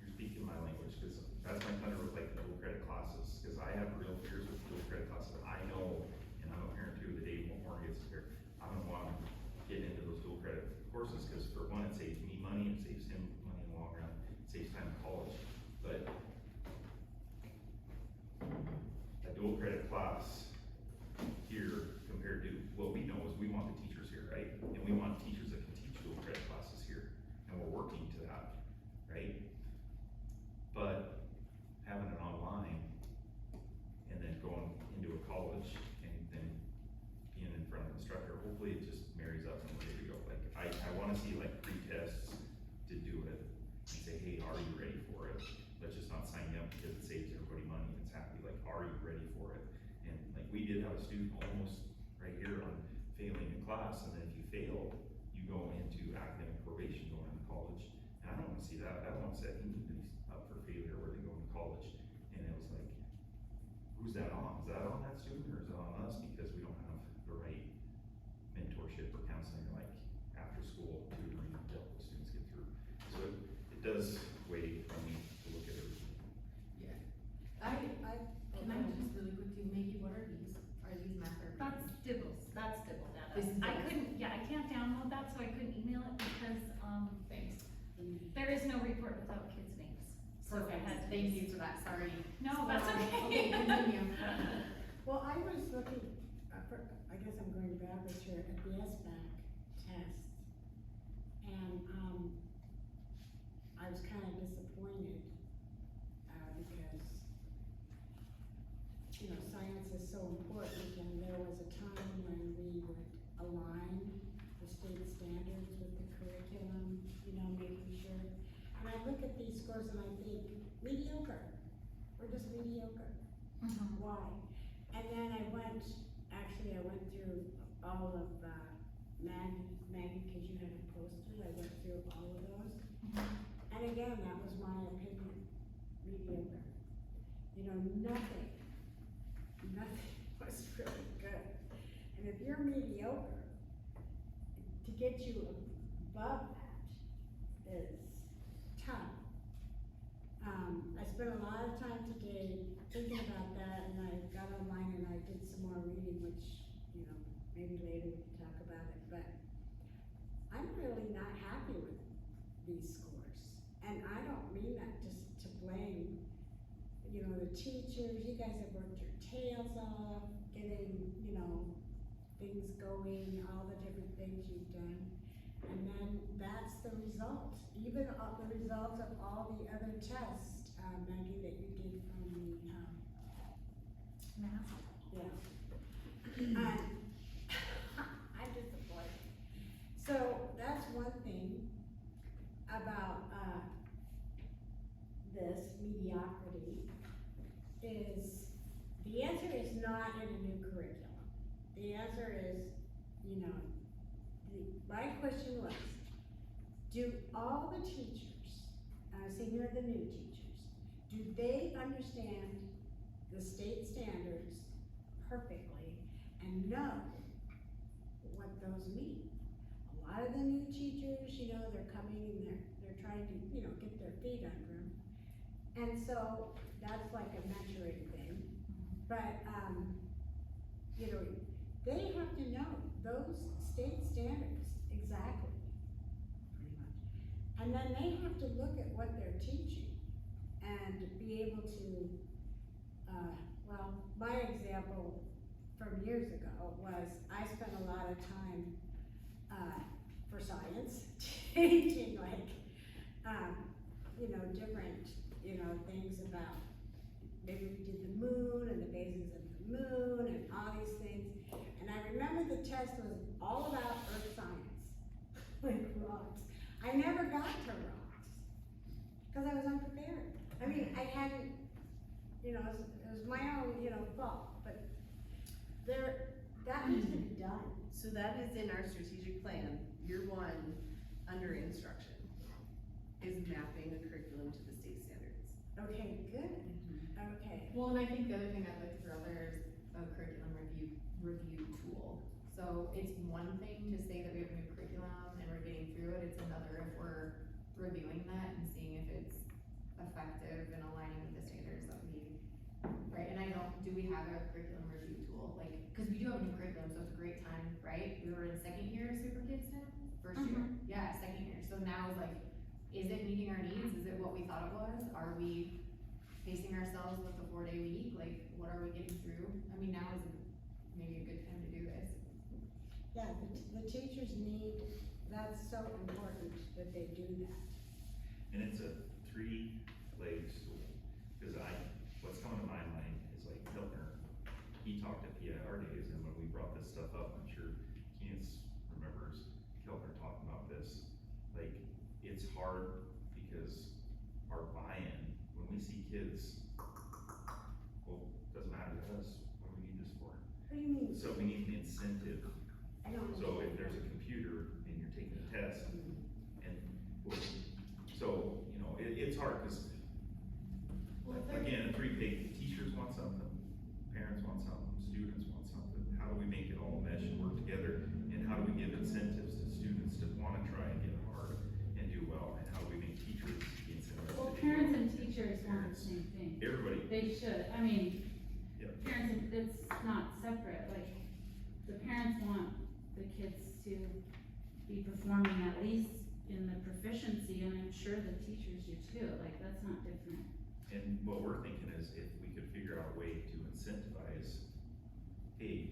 Speaker 3: you're speaking my language, because that's my thunder with like the dual credit classes, because I have real fears with dual credit classes. I know, and I'm a parent too, the day Warren gets here, I'm gonna wanna get into those dual credit courses, because for one, it saves me money, it saves him money in the long run, it saves time in college. But a dual credit class here compared to what we know is we want the teachers here, right? And we want teachers that can teach dual credit classes here, and we're working to that, right? But having it online and then going into a college and then being in front of an instructor, hopefully it just marries up and we're ready to go. Like, I wanna see like pre-tests to do it and say, hey, are you ready for it? Let's just not sign you up because it saves everybody money and it's happy. Like, are you ready for it? And like, we did have a student almost right here on failing in class, and then if you fail, you go into academic probation going into college. And I don't wanna see that. I don't wanna say he needs to be up for failure where they go into college. And it was like, who's that on? Is that on that student, or is it on us because we don't have the right mentorship or counseling, or like after school tutoring to help the students get through? So it does weigh on me to look at everything.
Speaker 10: Yeah. Can I just really quickly, Maggie, what are these? Are these math or?
Speaker 1: That's Dibbles data.
Speaker 10: This is
Speaker 1: I
Speaker 10: Dibbles.
Speaker 1: couldn't, yeah, I can't download that, so I couldn't email it because,
Speaker 10: Thanks.
Speaker 1: there is no report without kids' names. So I
Speaker 10: Perfect,
Speaker 1: had to
Speaker 10: thank
Speaker 1: just-
Speaker 10: you for that, sorry.
Speaker 1: No, that's
Speaker 10: Okay,
Speaker 1: okay.
Speaker 10: continue.
Speaker 9: Well, I was looking, I guess I'm going backwards here, at the SBAC test. And, I was kind of disappointed mediocre. We're just mediocre. Why? And then I went through all of, Maggie, cause you had it posted, I went through all of those. And again, that was my opinion, mediocre. You know, nothing was really good. And if you're mediocre, to get you above that is tough. I spent a lot of time today thinking about that, and I got online and I did some more reading, which, you know, maybe later we can talk about it, but I'm really not happy with these scores. And I don't mean that just to blame, you know, the teachers. You guys have worked your tails off, getting, you know, things going, all the different things you've done. And then that's the result. Even the results of all the other tests, Maggie, that you did from the,
Speaker 1: Math.
Speaker 9: yeah. I'm disappointed. So that's one thing about, this mediocrity is, the answer is not in a new curriculum. The answer is, you know, my question was, do all the teachers, senior and the new teachers, do they understand the state standards perfectly and know what those mean? A lot of the new teachers, you know, they're coming and they're trying to, you know, get their feet under them. And so that's like a mentoring thing. But, you know, they have to know those state standards exactly, pretty much. And then they have to look at what they're teaching and be able to, well, my example from years ago was I spent a lot of time, for science, teaching like, you know, different, you know, things about, maybe we did the moon and the phases of the moon and all these things. And I remember the test was all about earth science, like rocks. I never got to rocks, cause I was unprepared. I mean, I hadn't, you know, it was my own, you know, fault, but that needs to be done.
Speaker 2: So that is in our strategic plan, year one, under instruction, is mapping a curriculum to the state standards.
Speaker 9: Okay, good, okay.
Speaker 10: Well, and I think the other thing I'd like to throw out there is a curriculum review tool. So it's one thing to say that we have a new curriculum and we're getting through it, it's another if we're reviewing that and seeing if it's effective and aligning with the standards that we, right? And do we have a curriculum review tool? Like, cause we do have a new curriculum, so it's a great time, right? We were in second year of Super Kids now, first year, yeah, second year. So now it's like, is it meeting our needs? Is it what we thought it was? Are we pacing ourselves with a 4-day week? Like, what are we getting through? I mean, now is maybe a good time to do this.
Speaker 9: Yeah, the teachers need, that's so important that they do that.
Speaker 3: And it's a 3-leg stool, cause what's coming to my mind is like Hiltner, he talked at PIR days, and when we brought this stuff up, I'm sure Keenan remembers Hiltner talking about this, like, it's hard because our buy-in, when we see kids, well, doesn't matter to us, what do we need this for?
Speaker 9: What do you mean?
Speaker 3: So we need an incentive.
Speaker 9: I don't
Speaker 3: So if
Speaker 9: understand.
Speaker 3: there's a computer and you're taking a test, and, well, so, you know, it's hard, cause again, 3-page, teachers want something, parents want something, students want something. How do we make it all mesh and work together? And how do we give incentives to students to wanna try and get hard and do well? And how do we make teachers be incentivized?
Speaker 4: Well,
Speaker 3: to do
Speaker 4: parents
Speaker 3: well?
Speaker 4: and teachers want the same thing.
Speaker 3: Everybody,
Speaker 4: They should, I mean,
Speaker 3: Yep.
Speaker 4: parents, it's not separate, like, the parents want the kids to be performing at least in the proficiency, and I'm sure the teachers do too, like, that's not different.
Speaker 3: and what we're thinking is if we could figure out a way to incentivize, hey,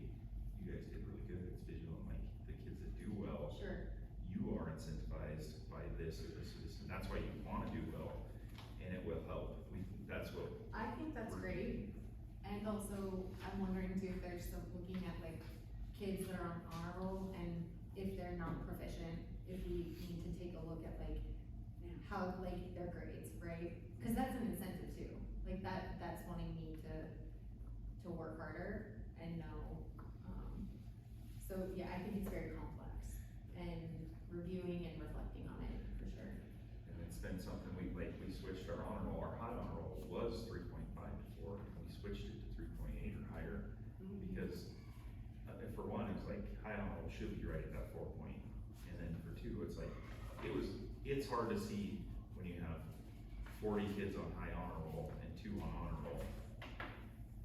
Speaker 3: you guys did really good, it's visual, and like, the kids that do well,
Speaker 10: Sure.
Speaker 3: you are incentivized by this or this or this, and that's why you wanna do well, and it will help. That's what,
Speaker 10: I think that's great. And also, I'm wondering too if there's some looking at like kids that are on honor roll and if they're not proficient, if we need to take a look at like how, like their grades, right? cause that's an incentive too, like that's wanting me to work harder and know, so yeah, I think it's very complex, and reviewing and reflecting on it, for sure.
Speaker 3: And it's been something we switched our honor roll, our high honor roll was 3.5 before, and we switched it to 3.8 or higher, because, for one, it's like, high honor roll should be right at that 4 point, and then for two, it's like, it's hard to see when you have 40 kids on high honor roll and 2 on honor roll,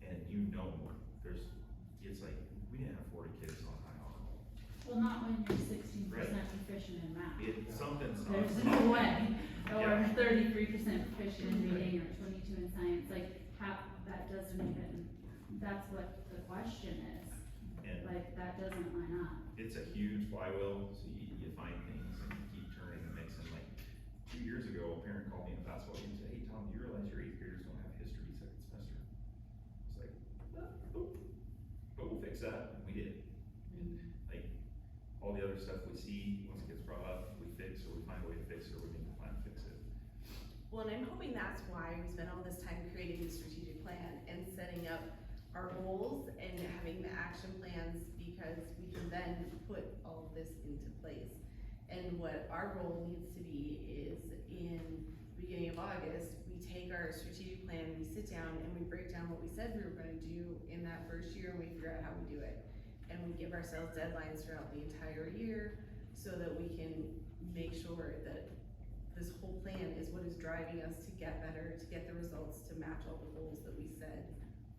Speaker 3: and it's like, we didn't have 40 kids on high honor roll.
Speaker 4: Well, not when you're 16% proficient in math.
Speaker 3: Something's not.
Speaker 4: There's no way, or
Speaker 3: Yeah.
Speaker 4: 33% proficient in reading, or 22 in science, like, that doesn't even, that's what the question is,
Speaker 3: And
Speaker 4: like, that doesn't line up.
Speaker 3: it's a huge flywheel, so you find things and you keep turning and mixing. Like 2 years ago, a parent called me in a basketball game and said, "Hey Tom, do you realize your 8th graders don't have history second semester?" It's like, "Oh, but we'll fix that," and we did. And like, all the other stuff we see, once it gets brought up, we fix, or we find a way to fix it, or we make a plan to fix it.
Speaker 2: Well, and I'm hoping that's why we spent all this time creating the strategic plan and setting up our goals and having the action plans, because we can then put all of this into place. And what our goal needs to be is, in the beginning of August, we take our strategic plan, we sit down and we break down what we said we were gonna do in that first year, and we figure out how we do it. And we give ourselves deadlines throughout the entire year, so that we can make sure that this whole plan is what is driving us to get better, to get the results, to match all the goals that we said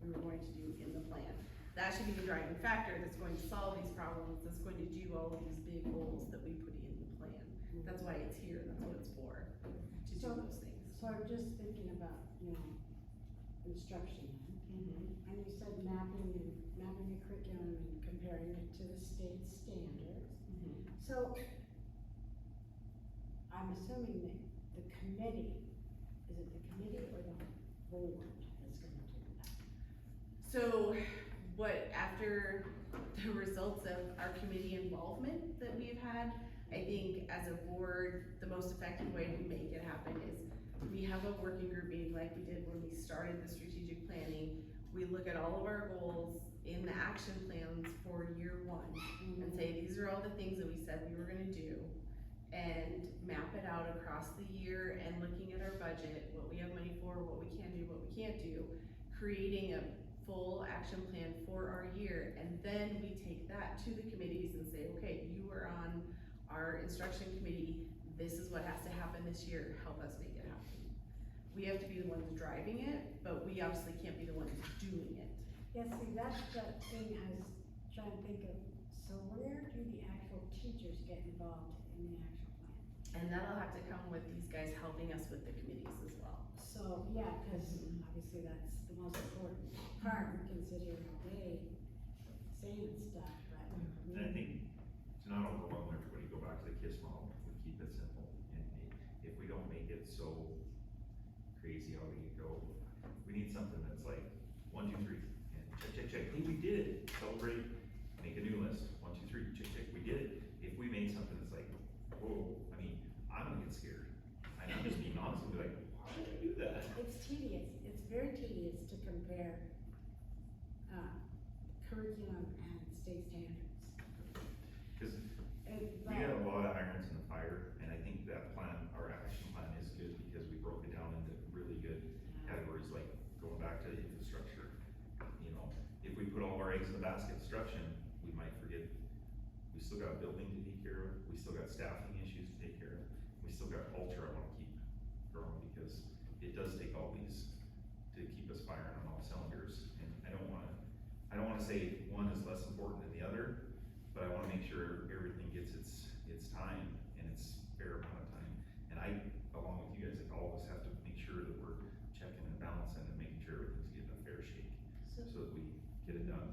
Speaker 2: we were going to do in the plan. That should be the driving factor that's going to solve these problems, that's going to do all of these big goals that we put in the plan. That's why it's here, that's what it's for, to do those things.
Speaker 9: So I'm just thinking about, instruction, and you said mapping the curriculum and comparing it to the state standards. So, I'm assuming that the committee, is it the committee or the board that's gonna do that?
Speaker 2: So, after the results of our committee involvement that we've had, I think as a board, the most effective way to make it happen is, we have a working group meeting like we did when we started the strategic planning. We look at all of our goals in the action plans for year 1, and say, these are all the things that we said we were gonna do, and map it out across the year, and looking at our budget, what we have money for, what we can do, what we can't do, creating a full action plan for our year, and then we take that to the committees and say, okay, you are on our instruction committee, this is what has to happen this year, help us make it happen. We have to be the ones driving it, but we obviously can't be the ones doing it.
Speaker 9: Yeah, see, that's the thing I was trying to think of, so where do the actual teachers get involved in the action plan?
Speaker 2: And that'll have to come with these guys helping us with the committees as well.
Speaker 9: So, yeah, cause obviously that's the most important part, we can sit here all day saying stuff, but.
Speaker 3: And I think, to not overwhelm everybody, go back to the KISS model, we keep it simple, and if we don't make it so crazy how we go, we need something that's like, 1, 2, 3, and check, hey, we did it, celebrate, make a new list, 1, 2, 3, check, we did it. If we made something that's like, whoa, I mean, I'm gonna get scared, I'm just being honest, and be like, why did I do that?
Speaker 9: It's tedious, it's very tedious to compare, curriculum and state standards.
Speaker 3: Cause
Speaker 9: And,
Speaker 3: we had a lot of irons in the fire, and I think that plan, our action plan is good, because we broke it down into really good categories, like going back to the infrastructure. If we put all of our eggs in the basket instruction, we might forget, we still got building to take care of, we still got staffing issues to take care of, we still got culture I wanna keep growing, because it does take all these to keep us firing on all cylinders, and I don't wanna say one is less important than the other, but I wanna make sure everything gets its time and its fair amount of time. And I, along with you guys, like, all of us have to make sure that we're checking and balancing and making sure everything's getting a fair shake, so that we get it done.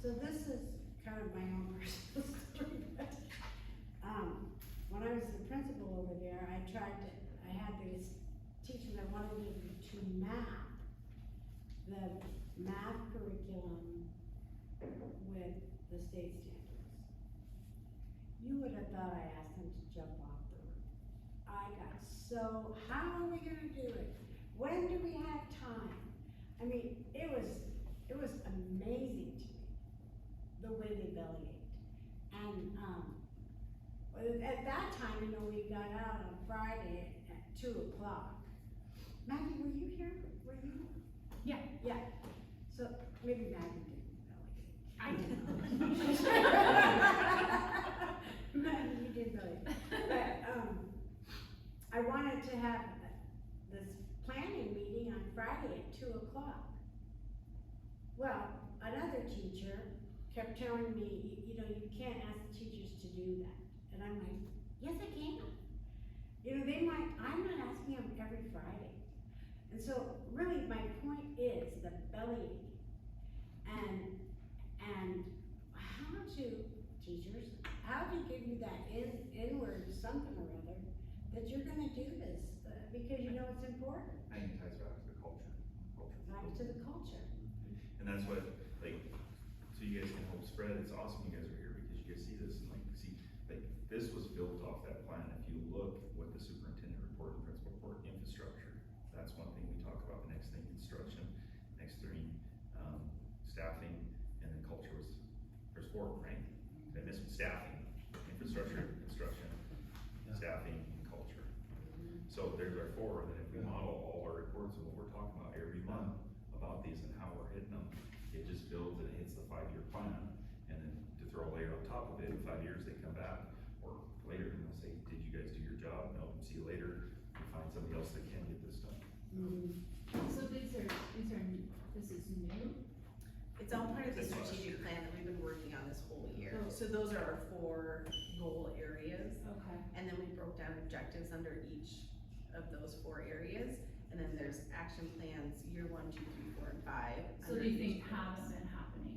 Speaker 9: So this is kind of my own personal story, but, when I was the principal over there, I had these teachers, I wanted them to map the math curriculum with the state standards. You would have thought I asked them to jump off the roof. I got so, how are we gonna do it? when do we have time? I mean, it was amazing to me, the way they bellyached. And, at that time, you know, we got out on Friday at 2:00. Maggie, were you here? Were you?
Speaker 1: Yeah.
Speaker 9: Yeah, so maybe Maggie didn't bellyake.
Speaker 1: I did.
Speaker 9: Maggie, you did bellyake. But, I wanted to have this planning meeting on Friday at 2:00. Well, another teacher kept telling me, you know, you can't ask the teachers to do that. And I'm like, yes, I can. You know, I'm not asking them every Friday. And so really my point is the bellyaching. And how to, teachers, how to give you that inward something or other that you're gonna do this, because you know it's important.
Speaker 3: I think it ties back to the culture.
Speaker 9: Back to the culture.
Speaker 3: And that's what, like, so you guys can help spread, it's awesome you guys are here because you guys see this and like, this was built off that plan. If you look what the superintendent report and principal report, infrastructure, that's one thing we talk about. The next thing, construction, next three, staffing, and then culture was, there's four, right? I missed staffing, infrastructure, construction, staffing, and culture. So there's our four, and then if we model all our reports and what we're talking about every month about these and how we're hitting them, it just builds and hits the 5-year plan. And then to throw a layer on top of it, in 5 years they come back, or later and they'll say, did you guys do your job? No, see you later. You find somebody else that can get this done.
Speaker 4: So this is new?
Speaker 2: It's all part of the
Speaker 3: That's last
Speaker 2: strategic
Speaker 3: year.
Speaker 2: plan that we've been working on this whole year.
Speaker 4: Oh.
Speaker 2: So those are our 4 goal areas.
Speaker 4: Okay.
Speaker 2: And then we broke down objectives under each of those 4 areas. And then there's action plans, year 1, 2, 3, 4, and 5.
Speaker 4: So
Speaker 2: under
Speaker 4: do you
Speaker 2: each
Speaker 4: think
Speaker 2: of
Speaker 4: haven't
Speaker 2: those.
Speaker 4: been happening?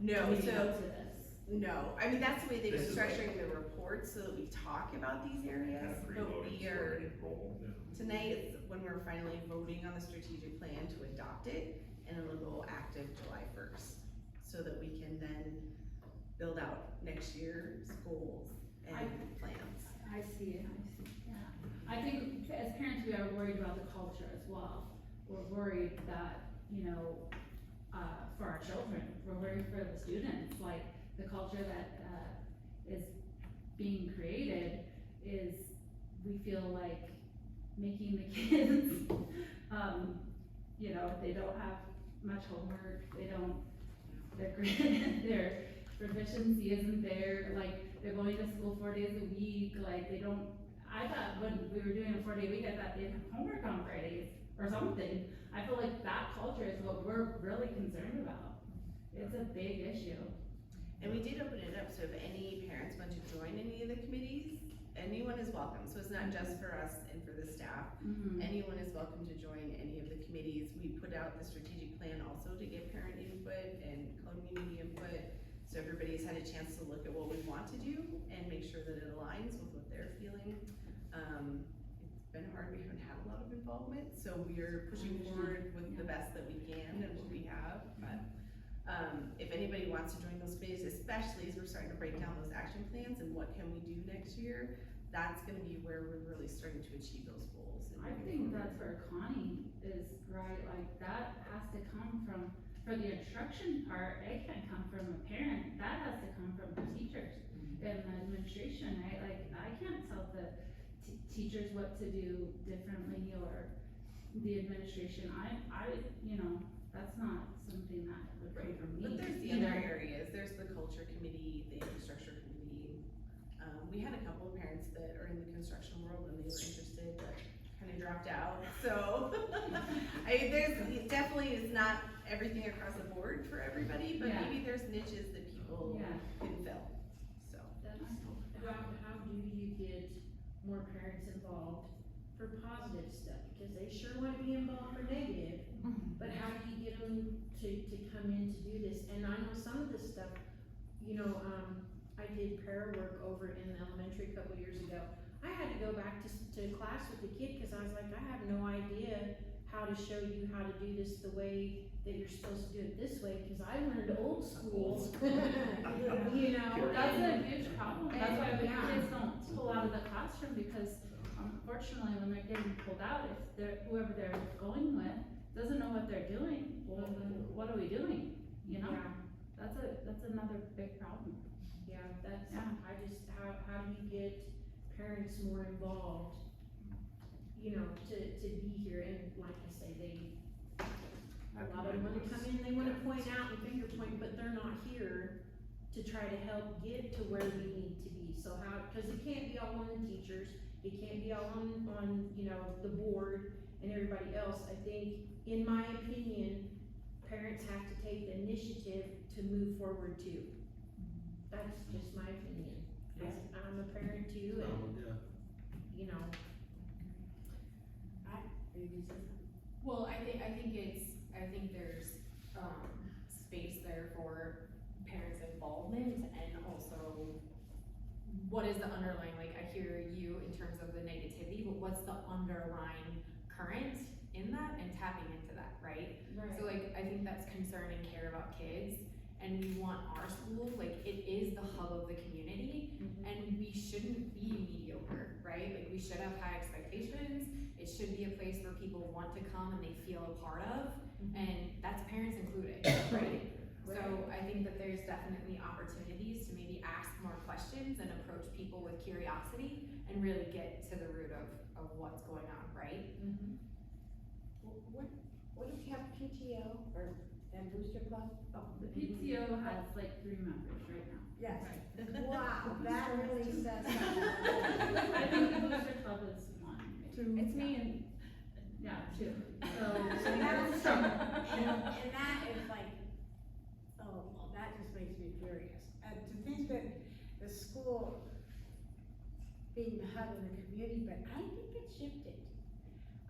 Speaker 2: No,
Speaker 4: Leading
Speaker 2: so,
Speaker 4: up to this?
Speaker 2: no, I mean, that's the way they've been
Speaker 3: This is like-
Speaker 2: structuring the reports, so that we talk about these areas,
Speaker 3: Kind of
Speaker 2: but
Speaker 3: preloading
Speaker 2: we
Speaker 3: so
Speaker 2: are,
Speaker 3: we can roll.
Speaker 2: tonight is when we're finally voting on the strategic plan to adopt it, and it'll go active July 1st, so that we can then build out next year's goals and plans.
Speaker 4: I see, yeah. I think as parents, we are worried about the culture as well. We're worried that, you know, for our children, we're worried for the students, like, the culture that, is being created is, we feel like making the kids, you know, they don't have much homework, their proficiency isn't there, like, they're going to school 4 days a week, like, I thought when we were doing a 4-day week, I thought they had homework on Fridays or something. I feel like that culture is what we're really concerned about. It's a big issue.
Speaker 2: And we did open it up, so if any parents want to join any of the committees, anyone is welcome, so it's not just for us and for the staff. Anyone is welcome to join any of the committees. We put out the strategic plan also to get parent input and community input, so everybody's had a chance to look at what we want to do and make sure that it aligns with what they're feeling. It's been hard, we haven't had a lot of involvement, so we're pushing forward with the best that we can and what we have, but if anybody wants to join those committees, especially as we're starting to break down those action plans and what can we do next year, that's gonna be where we're really starting to achieve those goals. and
Speaker 4: I
Speaker 2: moving
Speaker 4: think
Speaker 2: forward.
Speaker 4: that's where Connie is right, like, that has to come from, for the instruction part, it can't come from a parent, that has to come from the teachers and the administration, right? Like, I can't tell the teachers what to do differently, or the administration, you know, that's not something that would come from me.
Speaker 2: But there's the
Speaker 4: you
Speaker 2: other
Speaker 4: know?
Speaker 2: areas, there's the culture committee, the infrastructure committee. We had a couple of parents that are in the construction world and they were interested, but kind of dropped out, so. It definitely is not everything across the board for everybody, but
Speaker 4: Yeah.
Speaker 2: maybe there's niches that people
Speaker 4: Yeah.
Speaker 2: can fill, so.
Speaker 7: How do you get more parents involved for positive stuff? Because they sure wanna be involved for negative, but how do you get them to come in to do this? And I know some of this stuff, you know, I did para work over in elementary a couple years ago. I had to go back to class with the kid, cause I was like, I have no idea how to show you how to do this the way that you're supposed to do it this way, cause I learned old school. You know,
Speaker 4: That's a huge problem, that's why
Speaker 7: Yeah.
Speaker 4: kids don't pull out of the classroom, because unfortunately, when they're getting pulled out, if they're, whoever they're going with doesn't know what they're doing, well, what are we doing, you know?
Speaker 7: Yeah,
Speaker 4: That's another big problem.
Speaker 7: yeah, that's,
Speaker 4: Yeah.
Speaker 7: how do you get parents more involved? You know, to be here, and like I say, a lot of them wanna come in, they wanna point out and finger point, but they're not here to try to help get to where we need to be, so cause it can't be all on the teachers, it can't be all on, you know, the board and everybody else. I think, in my opinion, parents have to take the initiative to move forward too. That's just my opinion. I'm a parent too, and,
Speaker 11: Yeah.
Speaker 7: you know,
Speaker 10: Well, I think there's, space there for parents' involvement and also what is the underlying, like, I hear you in terms of the negativity, but what's the underlying current in that and tapping into that, right? So like, I think that's concern and care about kids, and we want our schools, like, it is the hub of the community, and we shouldn't be mediocre, right? Like, we should have high expectations, it should be a place where people want to come and they feel a part of, and that's parents included, right? So I think that there's definitely opportunities to maybe ask more questions and approach people with curiosity and really get to the root of what's going on, right?
Speaker 9: What if you have PTO or, and booster club?
Speaker 4: The PTO has like 3 members right now.
Speaker 9: Yes. Wow, that really says something.
Speaker 4: I think the booster club is 1, maybe.
Speaker 5: It's me and,
Speaker 4: Yeah, 2. So
Speaker 9: So that's, and that is like, oh, well, that just makes me furious. And to think that the school being the hub of the community, but I think it's shifted.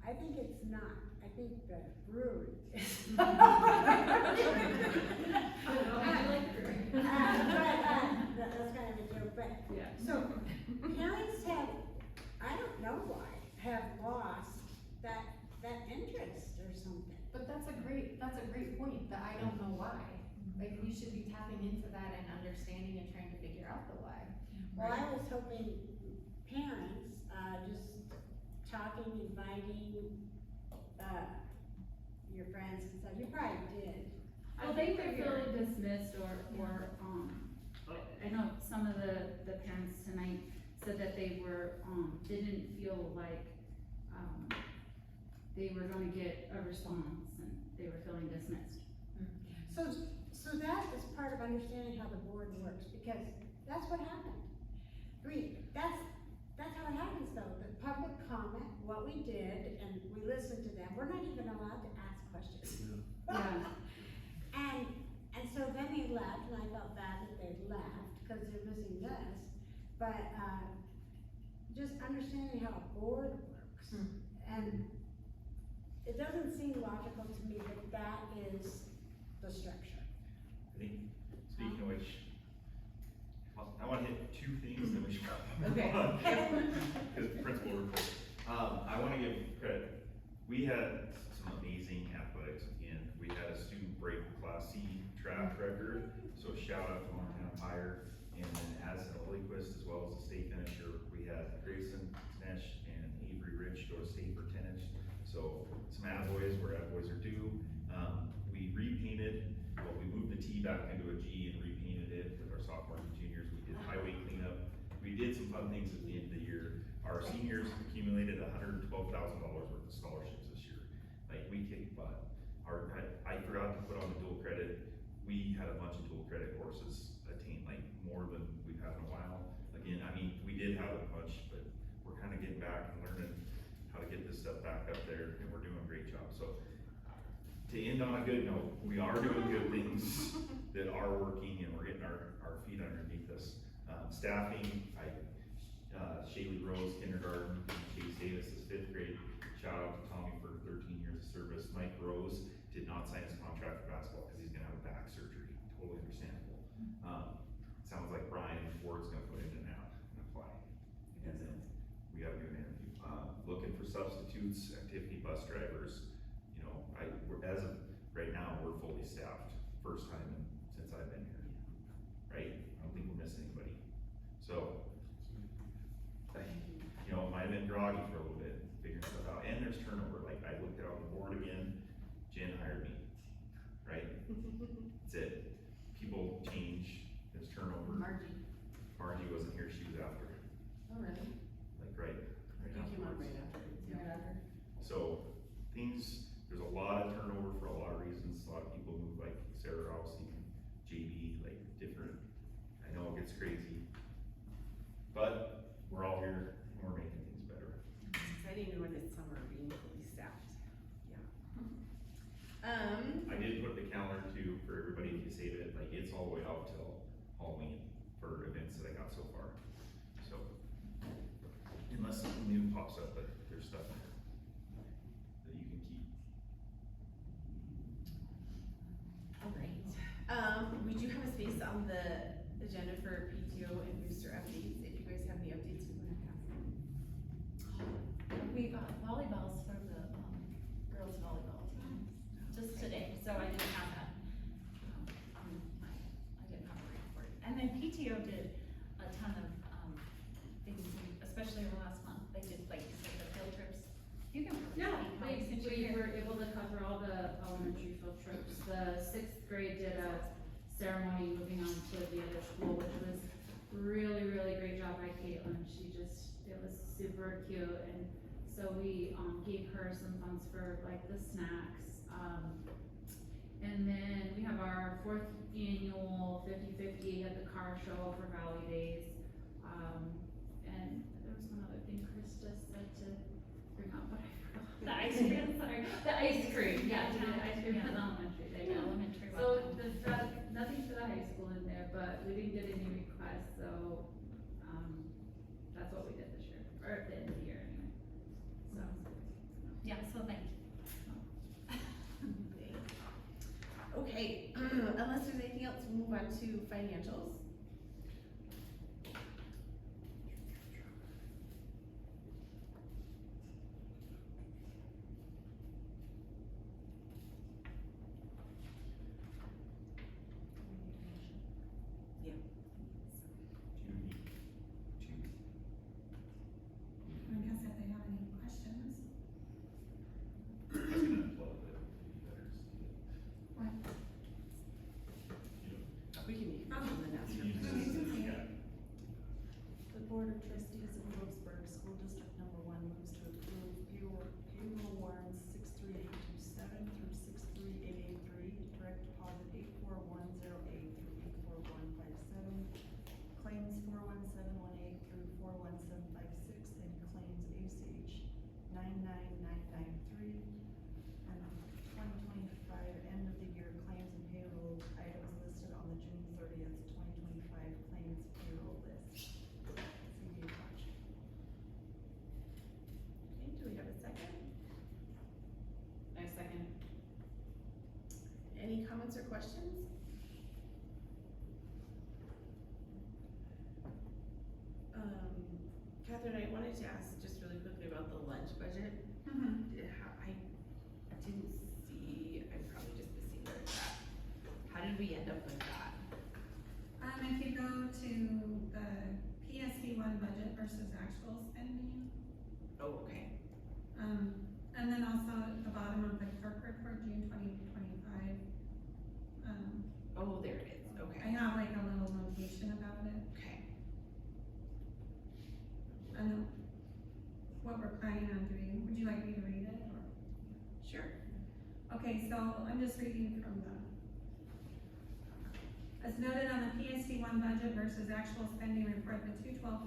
Speaker 9: I think it's not. I think the brewery is. That's kind of a joke, but,
Speaker 4: Yeah.
Speaker 9: so, parents have, I don't know why, have lost that interest or something.
Speaker 10: But that's a great point, that I don't know why. Like, we should be tapping into that and understanding and trying to figure out the why.
Speaker 9: Well, I was hoping parents, just talking, inviting, your friends and stuff, you probably did.
Speaker 4: I think they're feeling dismissed or, I know some of the parents tonight said that they were, didn't feel like, they were gonna get a response and they were feeling dismissed.
Speaker 9: So that is part of understanding how the board works, because that's what happened. I mean, that's how it happens though, the public comment, what we did, and we listened to them, we're not even allowed to ask questions.
Speaker 4: Yeah.
Speaker 9: And so then they left, and I felt bad that they left, cause they're missing this, but, just understanding how a board works. And it doesn't seem logical to me that that is the structure.
Speaker 3: I think, speaking of which, I wanna hit 2 things that we should probably
Speaker 2: Okay.
Speaker 3: move on. Cause principal report, I wanna give credit, we had some amazing athletics again, we had a student break Class C track record, so shout out to Montana Fire, and then as an Olyquist as well as a state finisher, we had Grayson Snesh and Avery Rich go to state for tennis, so some attaboys where attaboys are due. We repainted, well, we moved the T back into a G and repainted it with our sophomores and juniors, we did highway cleanup, we did some fun things at the end of the year. Our seniors accumulated $112,000 worth of scholarships this year, like, we kicked butt. I forgot to put on the dual credit, we had a bunch of dual credit courses attained, like, more than we've had in a while. Again, I mean, we did have a bunch, but we're kinda getting back and learning how to get this stuff back up there, and we're doing a great job, so. To end on a good note, we are doing good things that are working, and we're getting our feet underneath us. Staffing, Shaylee Rose, kindergarten, Chase Davis is 5th grade, shout out to Tommy for 13 years of service. Mike Rose did not sign his contract for basketball, cause he's gonna have a back surgery, totally understandable. Sounds like Brian Ward's gonna put in an app and apply, and then we gotta do an interview. Looking for substitutes, activity bus drivers, you know, as of right now, we're fully staffed, first time since I've been here, right? I don't think we're missing anybody, so. You know, it might have been groggy there, and we're making things better.
Speaker 2: Exciting when it's summer being fully staffed, yeah.
Speaker 3: I did put the calendar too, for everybody to save it, like, it's all the way out till Halloween for events that I got so far, so. Unless something new pops up, but there's stuff in there that you can keep.
Speaker 2: Alright, we do have a space on the agenda for PTO and booster updates, if you guys have any updates you wanna pass on.
Speaker 1: We got volleyballs for the, girls volleyball team, just today, so I didn't have that. I didn't have a report. And then PTO did a ton of, things, especially over last month, they did like, you said, the field trips. You can really
Speaker 4: Yeah,
Speaker 1: speak, Holly, since you're
Speaker 4: we
Speaker 1: here.
Speaker 4: were able to cover all the elementary field trips. The sixth grade did a ceremony moving on to the other school, which was really, really great job by Caitlin. It was super cute, and so we, gave her some funds for like the snacks. And then we have our 4th annual 50/50 at the car show for Valley Days. And there was one other thing Krista said to bring up, but I forgot.
Speaker 1: The ice cream, sorry.
Speaker 4: The ice cream, yeah, we did
Speaker 1: Yeah.
Speaker 4: ice cream at
Speaker 1: Yeah.
Speaker 4: elementary, they
Speaker 1: The
Speaker 4: got.
Speaker 1: elementary
Speaker 4: So
Speaker 1: one.
Speaker 4: there's nothing for the high school in there, but we didn't get any requests, so, that's what we did this year, or at the end of the year anyway. So,
Speaker 1: Yeah, so thank you.
Speaker 2: Okay, unless there's anything else, we'll move on to financials.
Speaker 3: Do you need to?
Speaker 12: I guess if they have any questions.
Speaker 3: I was gonna plug the letters.
Speaker 12: What?
Speaker 2: We can, and then ask
Speaker 3: You
Speaker 2: her.
Speaker 3: use this, yeah.
Speaker 8: The Board of Trustees of Wilkesburg School District Number 1 moves to approve payroll warrants 63827 through 63883, direct deposit 84108 through 84157, claims 41718 through 41756, and claims ACH 99993, and 2025 end of the year claims and payroll items listed on the June 30th, 2025 claims payroll list. CBA Watch.
Speaker 2: Okay, do we have a second?
Speaker 4: I second.
Speaker 2: Any comments or questions? Catherine, I wanted to ask just really quickly about the lunch budget. I didn't see, I'm probably just missing where it's at. How did we end up with that?
Speaker 12: If you go to the PSC one budget versus actual spending,
Speaker 2: Oh, okay.
Speaker 12: and then also at the bottom of the clerk report, June 2025.
Speaker 2: Oh, there it is,
Speaker 12: I
Speaker 2: okay,
Speaker 12: have like a little notation about it,
Speaker 2: okay.
Speaker 12: and what we're planning on doing. Would you like me to read it, or?
Speaker 2: Sure.
Speaker 12: Okay, so I'm just reading from the. As noted on the PSC one budget versus actual spending report, the 212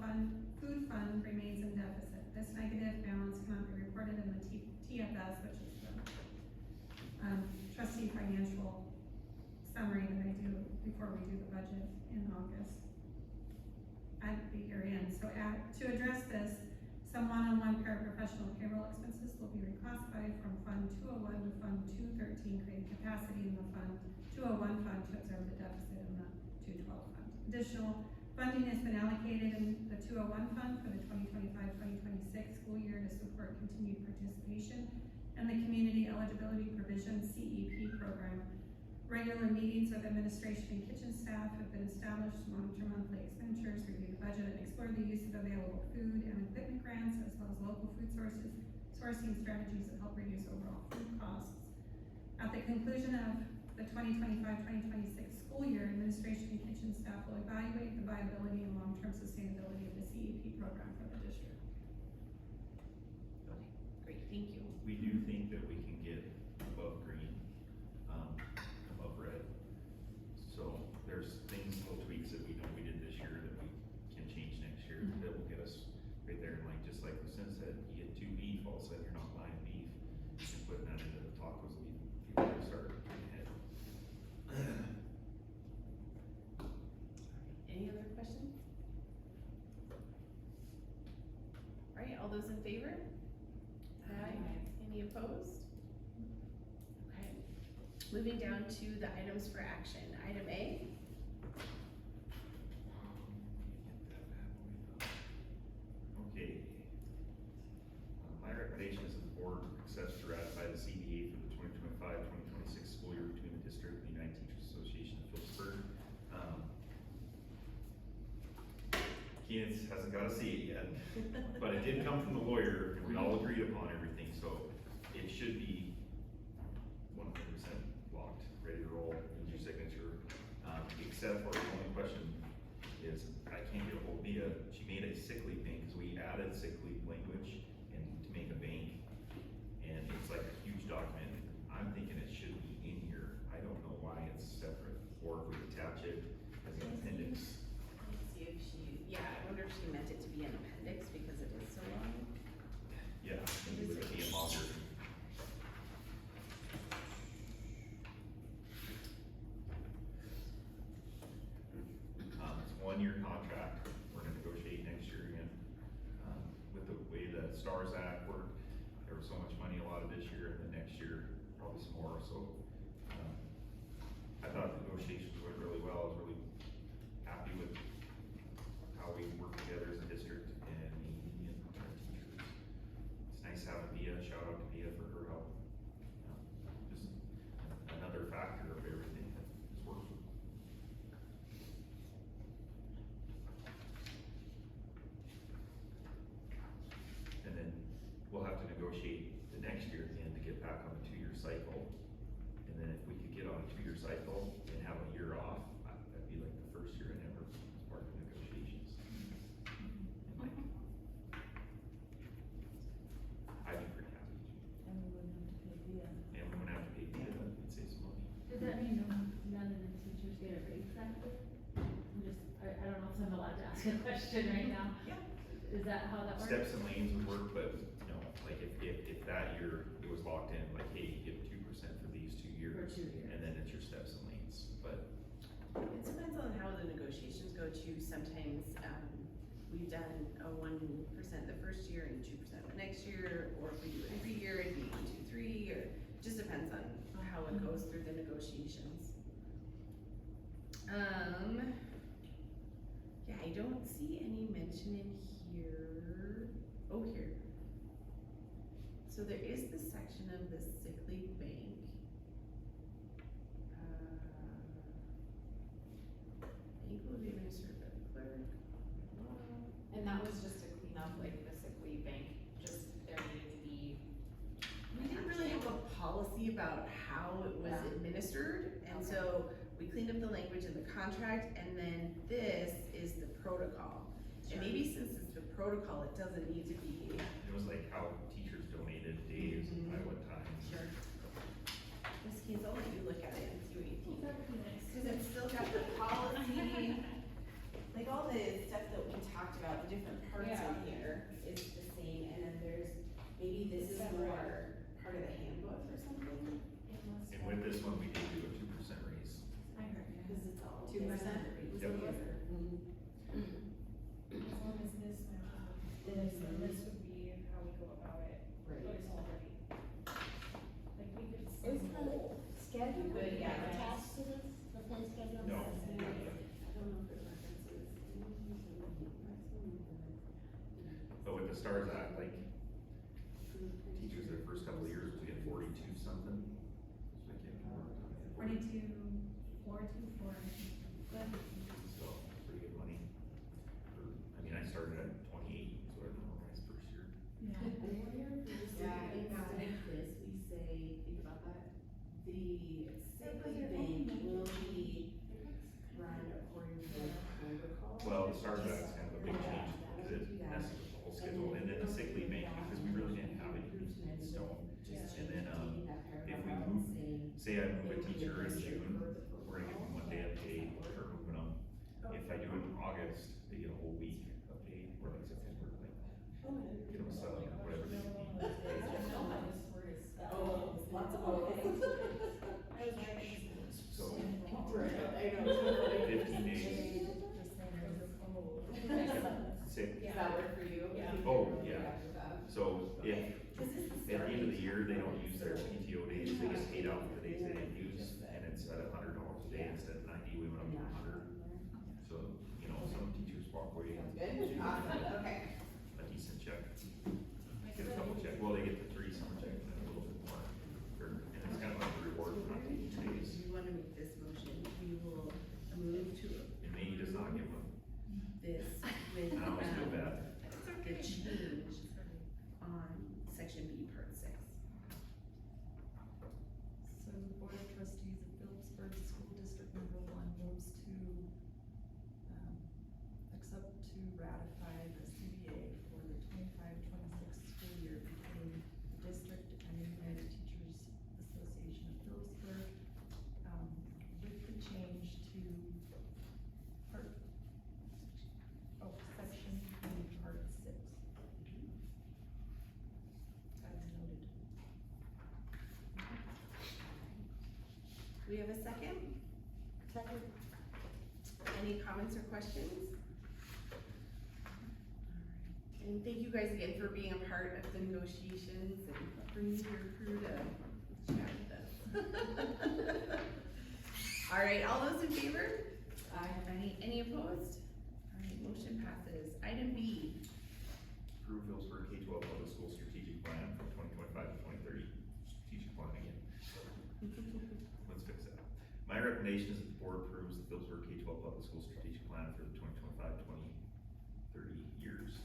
Speaker 12: food fund remains in deficit. This negative balance cannot be reported in the TFS, which is the trustee financial summary that I do before we do the budget in August. At the year end. So to address this, some one-on-one paraprofessional payroll expenses will be reclassified from Fund 201 to Fund 213, creating capacity in the Fund 201 fund to absorb the deficit in the 212 fund. Additional funding has been allocated in the 201 fund for the 2025-2026 school year to support continued participation in the Community Eligibility Provision CEP program. Regular meetings with administration and kitchen staff have been established to monitor monthly expenditures, review the budget, and explore the use of available food and equipment grants, as well as local food sourcing strategies that help reduce overall food costs. At the conclusion of the 2025-2026 school year, administration and kitchen staff will evaluate the viability and long-term sustainability of the CEP program for the district.
Speaker 2: Okay, great, thank you.
Speaker 3: We do think that we can get above green, above red. So there's things, little tweaks that we know we did this year that we can change next year that will get us right
Speaker 2: those in favor? Aye. Any opposed? Okay. Moving down to the items for action. Item A,
Speaker 3: Okay. My recommendation is that the board accepts to ratify the CBA for the 2025-2026 school year between the district and the United Teachers Association of Phillipsburg. Keenan hasn't got to see it yet, but it did come from the lawyer, and we all agreed upon everything, so it should be 100% locked, ready to roll, need your signature. Except for the only question is, I can't get a hold of Mia. She made a sick leave thing, because we added sick leave language and to make a bank, and it's like a huge document. I'm thinking it should be in here. I don't know why it's separate, or if we attach it as an appendix.
Speaker 2: let's see if she, yeah, I wonder if she meant it to be an appendix because it is so long.
Speaker 3: Yeah, it would be a longer. It's a 1-year contract. We're gonna negotiate next year again. With the way the STARS Act worked, there was so much money allotted this year, and then next year, probably some more, so. I thought the negotiations went really well. I was really happy with how we work together as a district and me and our teachers. It's nice having Mia, shout out to Mia for her help. Just another factor of everything that just works with. And then we'll have to negotiate the next year again to get back on a 2-year cycle. And then if we could get on a 2-year cycle and have a year off, that'd be like the first year I never was part of the negotiations. And like, I'd be pretty happy.
Speaker 8: And we wouldn't have to pay Leah.
Speaker 3: And we wouldn't have to pay Mia, we'd save some money.
Speaker 4: Does that mean none of the teachers get a raise after? I don't know if I'm allowed to ask a question right now.
Speaker 8: Yeah.
Speaker 4: Is that how that works?
Speaker 3: Steps and lanes would work, but, you know, like if that year it was locked in, like, hey, you get 2% for these 2 years.
Speaker 4: For 2 years.
Speaker 3: And then it's your steps and lanes, but
Speaker 2: It depends on how the negotiations go too. Sometimes, we've done a 1% the first year and 2% the next year, or if we do it every year, it'd be 1, 2, 3, or just depends on how it goes through the negotiations. Yeah, I don't see any mention in here. Oh, here. So there is this section of the sick leave bank. Bank will be administered by the clerk.
Speaker 10: And that was just to clean up like the sick leave bank, just there needed to be.
Speaker 2: We didn't really have a policy about how it was administered, and so we cleaned up the language in the contract, and then this is the protocol. And maybe since it's the protocol, it doesn't need to be.
Speaker 3: it was like how teachers donated days and by what time.
Speaker 2: Sure. Ms. Keynes, I'll let you look at it and see what you think. Cause it's still got the policy, like all the stuff that we talked about, the different parts in here is the same, and then there's, maybe this is more part of the handbook or something.
Speaker 3: And with this one, we did do a 2% raise.
Speaker 7: I heard,
Speaker 2: Cause it's all.
Speaker 10: 2%?
Speaker 3: Yep.
Speaker 7: as long as this matches, then this would be how we go about it, but it's already. Like, we could.
Speaker 9: Is the schedule
Speaker 2: Good, yeah.
Speaker 9: attached to this, the pay schedule?
Speaker 3: No.
Speaker 2: I don't know if it references.
Speaker 3: But with the STARS Act, like, teachers their first couple of years will get 42 something. So I can't remember.
Speaker 12: 42, 424. Good.
Speaker 3: So, pretty good money. I mean, I started at 28, so I don't know guys first year.
Speaker 12: Yeah.
Speaker 2: I wonder if we just
Speaker 10: Yeah,
Speaker 2: instead
Speaker 10: exactly.
Speaker 2: of this, we say,
Speaker 10: Think about that.
Speaker 2: the sick leave bank will be run according to the protocol.
Speaker 3: Well, the STARS Act is kind of a big change, because it messes with the whole schedule, and then the sick leave bank, because we really didn't have it in stone. And then, if we move, say I move a teacher in June, we're gonna give them 1 day of pay, or moving them. If I do it in August, they get a whole week of pay, or like September, like, get them sub, whatever they need.
Speaker 2: Oh, lots of O's.
Speaker 3: So,
Speaker 2: I know.
Speaker 3: 15 days. Sick.
Speaker 10: Does that work for you?
Speaker 3: Oh, yeah. So if,
Speaker 2: This is the
Speaker 3: at the end of the
Speaker 2: starting
Speaker 3: year, they don't
Speaker 2: point,
Speaker 3: use their
Speaker 2: so-
Speaker 3: PTO days, they get paid out for the days they didn't use, and it's at $100 a day instead of 90, we went up to 100. So, you know, some teachers walk away and
Speaker 2: Good, awesome, okay.
Speaker 3: a decent check. Get a couple check, well, they get the 3 summer check and then a little bit more, and it's kind of like a reward for not taking days.
Speaker 2: You wanna make this motion, we will move to
Speaker 3: And May does not get one,
Speaker 2: this with,
Speaker 3: I always feel bad.
Speaker 2: the change on section B, part 6.
Speaker 8: So the Board of Trustees of Phillipsburg School District Number 1 moves to, accept to ratify the CBA for the 25-26 school year between the district and the United Teachers Association of Phillipsburg, with the change to part, section B, part 6. As noted.
Speaker 2: Do we have a second?
Speaker 9: Second.
Speaker 2: Any comments or questions? And thank you guys again for being a part of the negotiations and bringing your crew to chat with us. All right, all those in favor? Aye. Any opposed? All right, motion passes. Item B.
Speaker 3: Approve Phillipsburg K-12 public school strategic plan from 2025 to 2030, strategic plan again. Let's fix that. My recommendation is that the board approves the Phillipsburg K-12 public school strategic plan for the 2025-2030 years.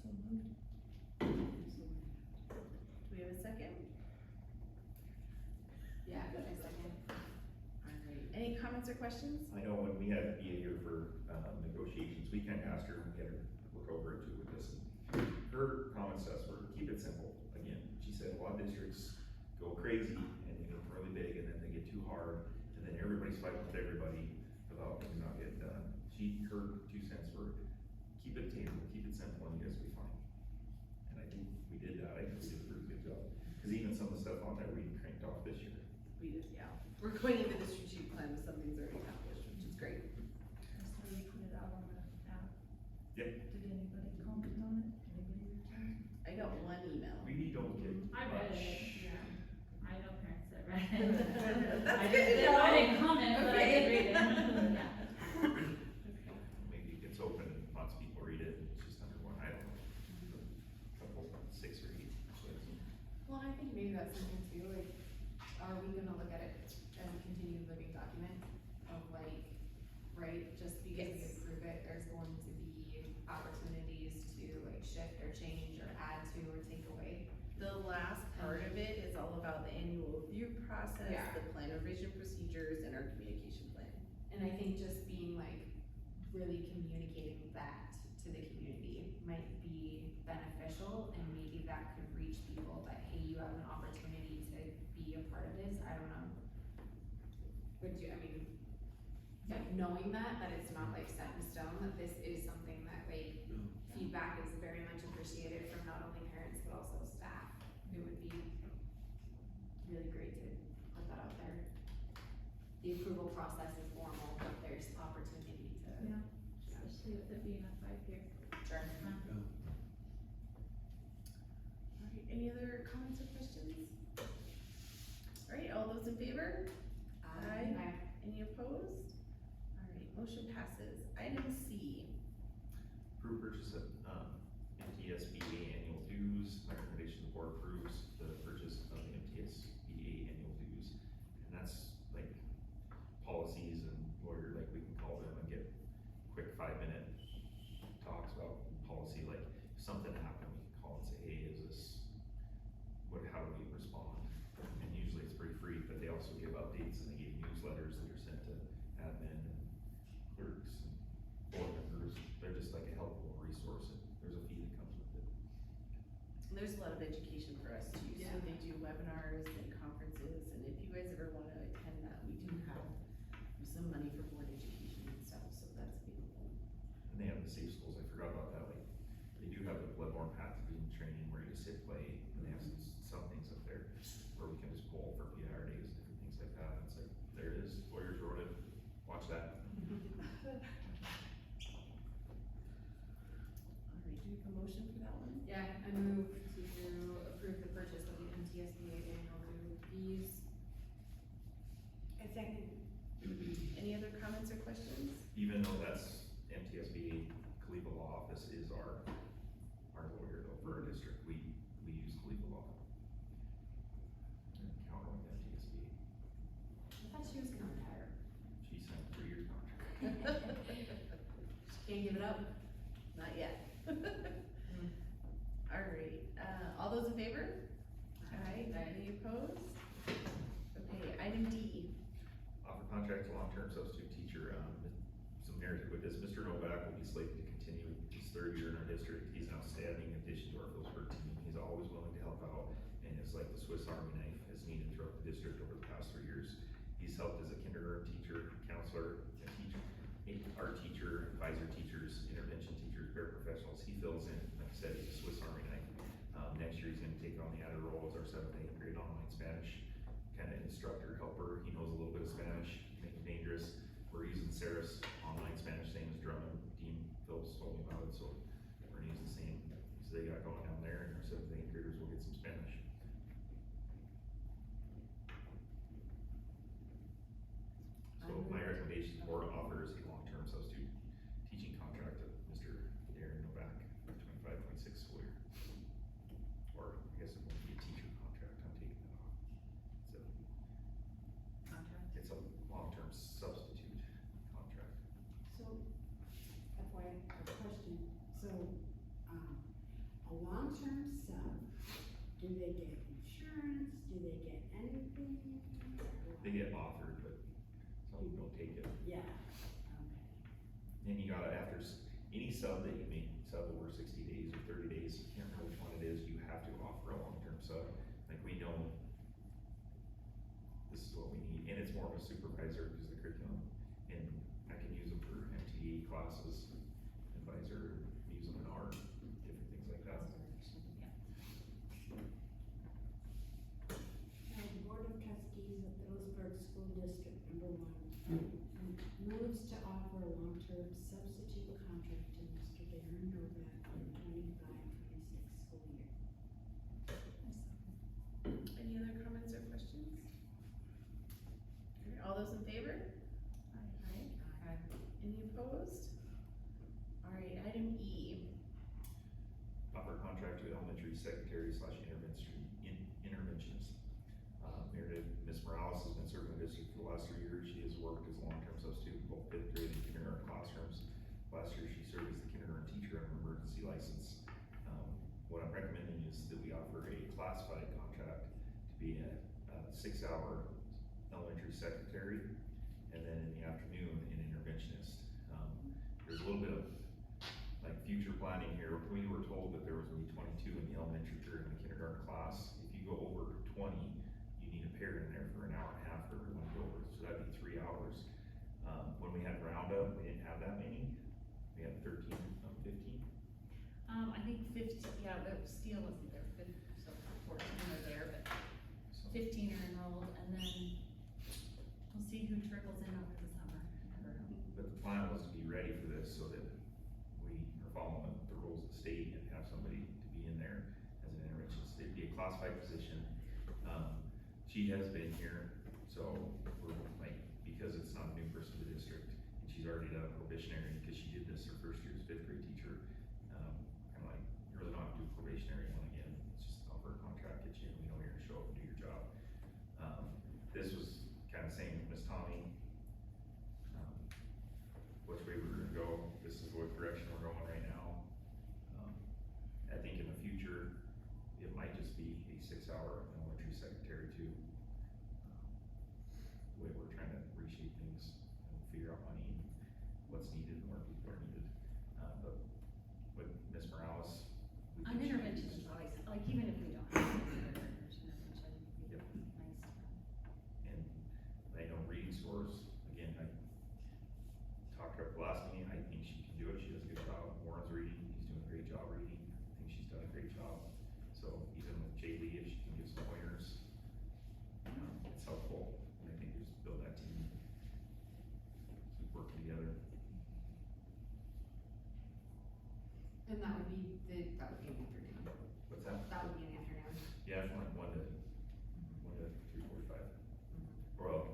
Speaker 8: So moved.
Speaker 2: Do we have a second?
Speaker 10: Yeah, I second.
Speaker 2: All right, any comments or questions?
Speaker 3: I know when we had Bea here for negotiations, we kind of asked her, and we had her look over it too with this. Her comments to us were, keep it simple. Again, she said a lot of districts go crazy and they get really big and then they get too hard, and then everybody's fighting with everybody about things not getting done. Her 2 cents were, keep it tame, keep it simple, and you guys will be fine. And I think we did that, I think we did a pretty good job. Cause even some of the stuff on there, we cranked off this year.
Speaker 2: We just, yeah, we're going into the strategic plan with some things already accomplished, which is great.
Speaker 8: I saw you put it out on the app.
Speaker 3: Yep.
Speaker 8: Did anybody comment on it? Anybody reply?
Speaker 2: I got one email.
Speaker 3: We don't get
Speaker 4: I read
Speaker 3: much.
Speaker 4: it, yeah. I know parents that read it.
Speaker 2: That's
Speaker 4: I
Speaker 2: good to
Speaker 4: didn't, I
Speaker 2: know.
Speaker 4: didn't comment, but I did read it. Yeah.
Speaker 3: Maybe it gets open and lots of people read it, it's just under one, I don't know. Couple, 6 or 8.
Speaker 10: Well, I think maybe that's something too, like, are we gonna look at it as a continued living document of like, right, just because we
Speaker 2: Yes.
Speaker 10: approve it, there's going to be opportunities to like shift or change or add to or take away.
Speaker 2: The last part of it is all about the annual review process,
Speaker 10: Yeah.
Speaker 2: the plan revision procedures, and our communication plan.
Speaker 10: And I think just being like, really communicating that to the community might be beneficial, and maybe that could reach people that, hey, you have an opportunity to be a part of this, I don't know. Would you, I mean, like knowing that it's not like set in stone, that this is something that like, feedback is very much appreciated from not only parents but also staff. It would be really great to put that out there. The approval process is formal, but there's opportunity to.
Speaker 8: Yeah.
Speaker 4: Especially with it being a 5-year.
Speaker 10: Sure.
Speaker 2: All right, any other comments or questions? All right, all those in favor? Aye. Any opposed? All right, motion passes. Item C.
Speaker 3: Approve purchase of, MTSBA annual dues, my recommendation, the board approves the purchase of the MTSBA annual dues. And that's like policies and lawyer, like we can call them and get quick 5-minute talks about policy, like if something happened, we can call and say, hey, is this, how do we respond? And usually it's pretty free, but they also give updates and they give newsletters that are sent to admin and clerks and board members. They're just like a helpful resource
Speaker 2: a motion for that one?
Speaker 10: Yeah, I move to approve the purchase of the MTSBA annual dues fees.
Speaker 9: I second.
Speaker 2: Any other comments or questions?
Speaker 3: Even though that's MTSB, Kaliva Law Office is our lawyer though for our district, we use Kaliva Law. And counter with MTSB,
Speaker 10: I thought she was gonna retire.
Speaker 3: she signed a 3-year contract.
Speaker 10: She can't give it up.
Speaker 2: Not yet. Alright, all those in favor? Aye. Any opposed? Okay, item D.
Speaker 3: Offer contract to long-term substitute teacher, some narrative with this, Mr. Novak will be slated to continue his 3rd year in our district. He's an outstanding addition to our Phillipsburg team. He's always willing to help out and is like the Swiss Army knife as needed throughout the district over the past 3 years. He's helped as a kindergarten teacher, counselor, a teacher, art teacher, advisor teachers, intervention teachers, paraprofessionals. He fills in, like I said, he's a Swiss Army knife. Next year he's gonna take on the added role as our 7th and 8th grade online Spanish kind of instructor, helper. He knows a little bit of Spanish, make it dangerous. We're using Sarah's online Spanish, same as Drummond. Dean Phillips told me about it, so we're gonna use the same. So they got going down there, and our 7th and 8th graders will get some Spanish. So my recommendation is board offers a long-term substitute teaching contract to Mr. Darren Novak for 25-26 school year. Or I guess it won't be a teacher contract, I'm taking that off. It's a long-term substitute contract.
Speaker 9: So, FYI, question, so, a long-term sub, do they get insurance, do they get anything?
Speaker 3: They get offered, but some people don't take it.
Speaker 9: Yeah, okay.
Speaker 3: And you gotta, after any sub that you make, sub over 60 days or 30 days, can't remember which one it is, you have to offer a long-term sub. Like we don't, this is what we need, and it's more of a supervisor because of the curriculum. And I can use them for MTE classes, advisor, use them in art, different things like that.
Speaker 9: The Board of Trustees of Phillipsburg School District #1 moves to offer a long-term substitute contract to Mr. Darren Novak for the 25-26 school year.
Speaker 2: Any other comments or questions? Okay, all those in favor? Aye. Any opposed? Alright, item E.
Speaker 3: Offer contract to elementary secretary / interventionist. Meredith, Ms. Morales has been serving the district for the last 3 years. She has worked as a long-term substitute in both 5th grade and kindergarten classrooms. Last year, she served as the kindergarten teacher on an emergency license. What I'm recommending is that we offer a classified contract to be a 6-hour elementary secretary, and then in the afternoon, an interventionist. There's a little bit of like future planning here. We were told that there was gonna be 22 in the elementary or in the kindergarten class. If you go over 20, you need a pair in there for an hour and a half for everyone to go over, so that'd be 3 hours. When we had Roundup, we didn't have that many. We had 13, 15.
Speaker 1: I think 15, yeah, but Steele wasn't there, so 14 are there, but
Speaker 3: So
Speaker 1: 15 are enrolled, and then we'll see who trickles in over the summer.
Speaker 3: But the plan was to be ready for this so that we are following the rules of the state and have somebody to be in there as an interventionist. It'd be a classified position. She has been here, so we're like, because it's not a new person to the district, and she's already done a probationary, because she did this her 1st year as 5th grade teacher. Kinda like, you really don't have to do a probationary one again, it's just offer a contract, get you in, we know you're gonna show up and do your job. This was kinda saying, Miss Tommy, which way we're gonna go, this is what direction we're going right now. I think in the future, it might just be a 6-hour elementary secretary too. The way we're trying to reshape things and figure out money and what's needed and where people are needed. But
Speaker 10: that would be in the afternoon.
Speaker 3: What's that?
Speaker 10: That would be in the afternoon.
Speaker 3: Yeah, from like 3:45. Well,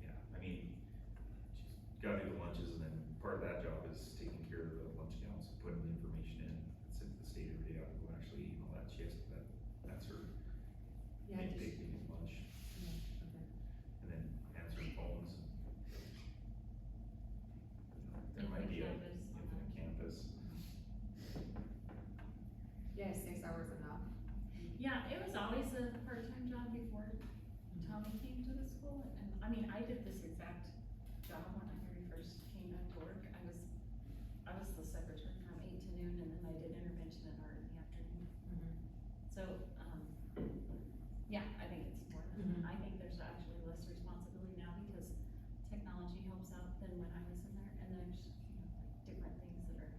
Speaker 3: yeah, I mean, she's gotta do the lunches, and then part of that job is taking care of the lunch counts, putting the information in. It's in the state every day, I go actually eat and all that, she has, that's her
Speaker 10: Yeah,
Speaker 3: main
Speaker 10: just,
Speaker 3: big thing is lunch,
Speaker 10: yeah, okay.
Speaker 3: and then answering phones. There might be a infinite campus.
Speaker 10: Yeah, 6 hours enough.
Speaker 1: Yeah, it was always a part-time job before Tommy came to the school, and, I mean, I did this exact job when I very first came back to work. I was the secretary from 8 to noon, and then I did intervention and art in the afternoon. So, yeah, I think it's more than, I think there's actually less responsibility now because technology helps out than when I was in there, and there's, like, different things that are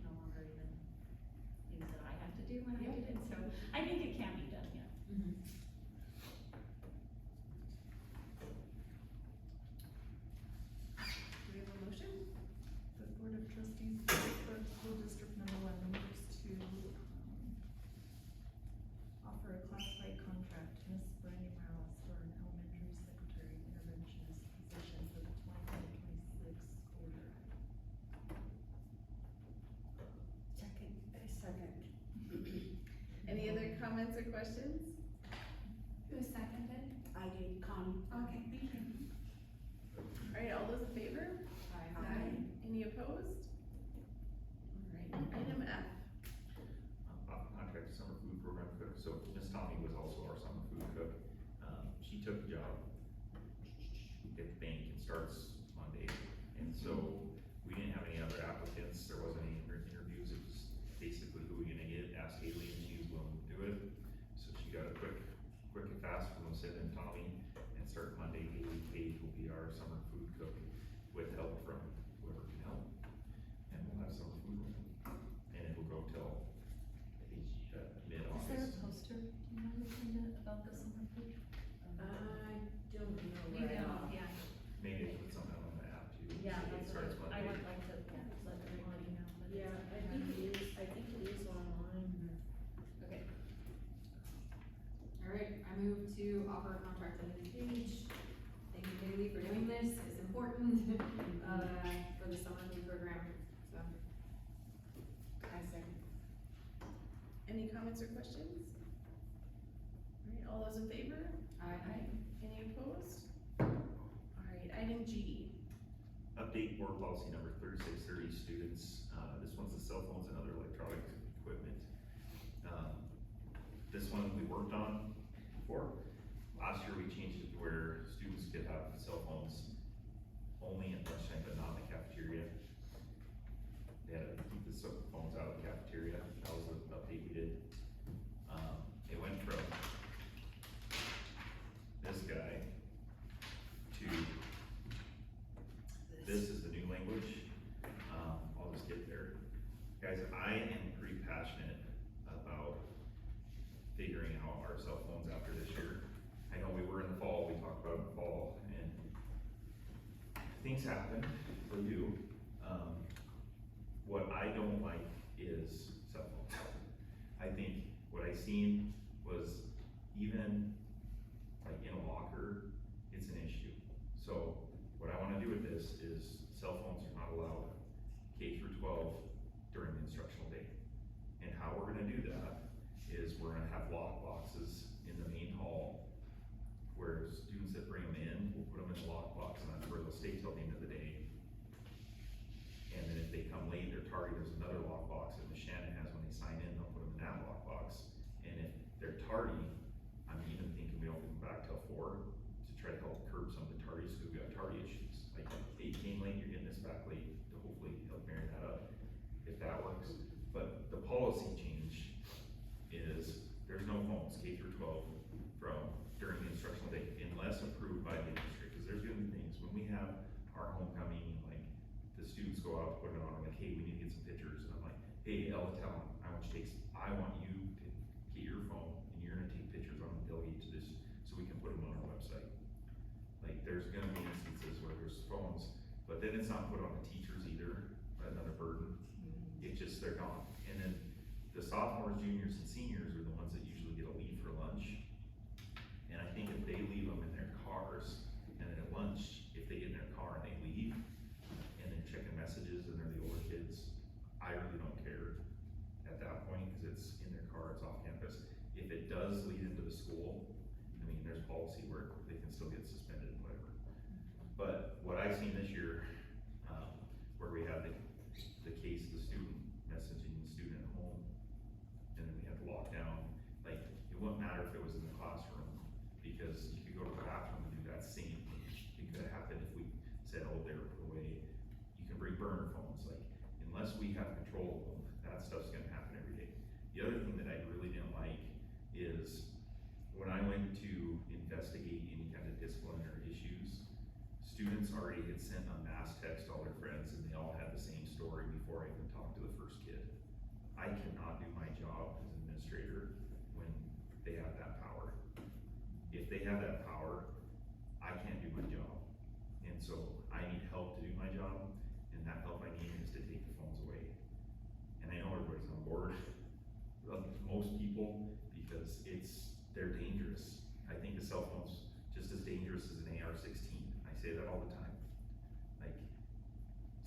Speaker 1: no longer even things that I have to do when I did it, so I think it can be done, yeah.
Speaker 2: Do we have a motion?
Speaker 8: The Board of Trustees, Phillipsburg School District number 1 moves to, offer a classified contract to Ms. Brandy Morales for an elementary secretary interventionist position for the 25-26 school year.
Speaker 9: Second.
Speaker 2: Any other comments or questions?
Speaker 12: Who seconded?
Speaker 9: I did Connie.
Speaker 12: Okay, thank you.
Speaker 2: Alright, all those in favor?
Speaker 9: Aye.
Speaker 2: Any opposed? Alright, item F.
Speaker 3: Contract summer food program cook, so Miss Tommy was also our summer food cook. She took the job at the bank and starts Monday, and so we didn't have any other applicants, there wasn't any interviews, it was basically who we gonna get, asked Haley and she was willing to do it. So she got a quick and fast from Lucinda and Tommy, and start Monday. Haley Page will be our summer food cook with help from whoever can help. And we'll have summer food, and it will go till
Speaker 1: Is there a
Speaker 3: mid-August.
Speaker 1: poster, do you know, Lucinda, about the summer food?
Speaker 9: I don't know.
Speaker 1: Maybe,
Speaker 9: right off.
Speaker 1: yeah,
Speaker 3: Maybe put something on the app too.
Speaker 1: yeah,
Speaker 3: so it
Speaker 1: that's
Speaker 3: starts
Speaker 1: what I
Speaker 3: Monday.
Speaker 1: would like to, yeah, let everybody know. that it's-
Speaker 9: Yeah, I think it is online.
Speaker 1: Okay.
Speaker 10: Alright, I move to offer a contract to Haley Page. Thank you, Haley, for doing this, it's important, for the summer food program, so.
Speaker 9: I second.
Speaker 2: Any comments or questions? Alright, all those in favor? Any opposed? Alright, item G.
Speaker 3: Update board policy number 3630 students. This one's the cell phones and other electronic equipment. This one we worked on before. Last year we changed it to where students could have cell phones only at lunchtime, but not in the cafeteria. They had to keep the cell phones out of the cafeteria. That was the update we did. It went from this guy to this is the new language. I'll just get there. Guys, I am pretty passionate about figuring out our cell phones after this year. I know we were in the fall, we talked about it in the fall, and things happen for you. What I don't like is cell phones. I think what I seen was even like in a locker, it's an issue. So what I wanna do with this is cell phones are not allowed K through 12 during the instructional day. And how we're gonna do that is we're gonna have lock boxes in the main hall where students that bring them in, we'll put them in the lock box, and that's where they'll stay till the end of the day. And then if they come late, they're tardy, there's another lock box that Ms. Shannon has when they sign in, they'll put them in that lock box. And if they're tardy, I'm even thinking we don't come back till 4 to try to help curb some of the tardies who've got tardy issues. Like, hey, you came late, you're getting this back late, to hopefully help marry that up, if that works. But the policy change is, there's no phones K through 12 from during the instructional day, unless approved by the district, because there's gonna be things, when we have our homecoming, like, the students go out, put it on, like, hey, we need to get some pictures, and I'm like, hey, Ella, tell them, I want you to get your phone, and you're gonna take pictures on the delegate to this, so we can put them on our website. Like, there's gonna be instances where there's phones, but then it's not put on the teachers either, another burden. It's just, they're gone. And then the sophomores, juniors, and seniors are the ones that usually get a leave for lunch. And I think if they leave them in their cars, and then at lunch, if they get in their car and they leave, and they're checking messages and they're the older kids, I really don't care at that point, cause it's in their car, it's off campus. If it does lead into the school, I mean, there's policy where they can still get suspended and whatever. But what I've seen this year, where we had the case of the student messaging the student at home, and then we had the lockdown, like, it wouldn't matter if it was in the classroom, because you could go to the bathroom and do that same thing. It could have happened if we said, oh, they were put away, you can bring burner phones, like, unless we have control of them, that stuff's gonna happen every day. The other thing that I really didn't like is, when I went to investigate any kind of disciplinary issues, students already had sent a mass text to all their friends, and they all had the same story before I even talked to the first kid. I cannot do my job as an administrator when they have that power. If they have that power, I can't do my job. And so I need help to do my job, and that help I need is to take the phones away. And I know everybody's on board, most people, because they're dangerous. I think the cell phone's just as dangerous as an AR-16. I say that all the time. Like,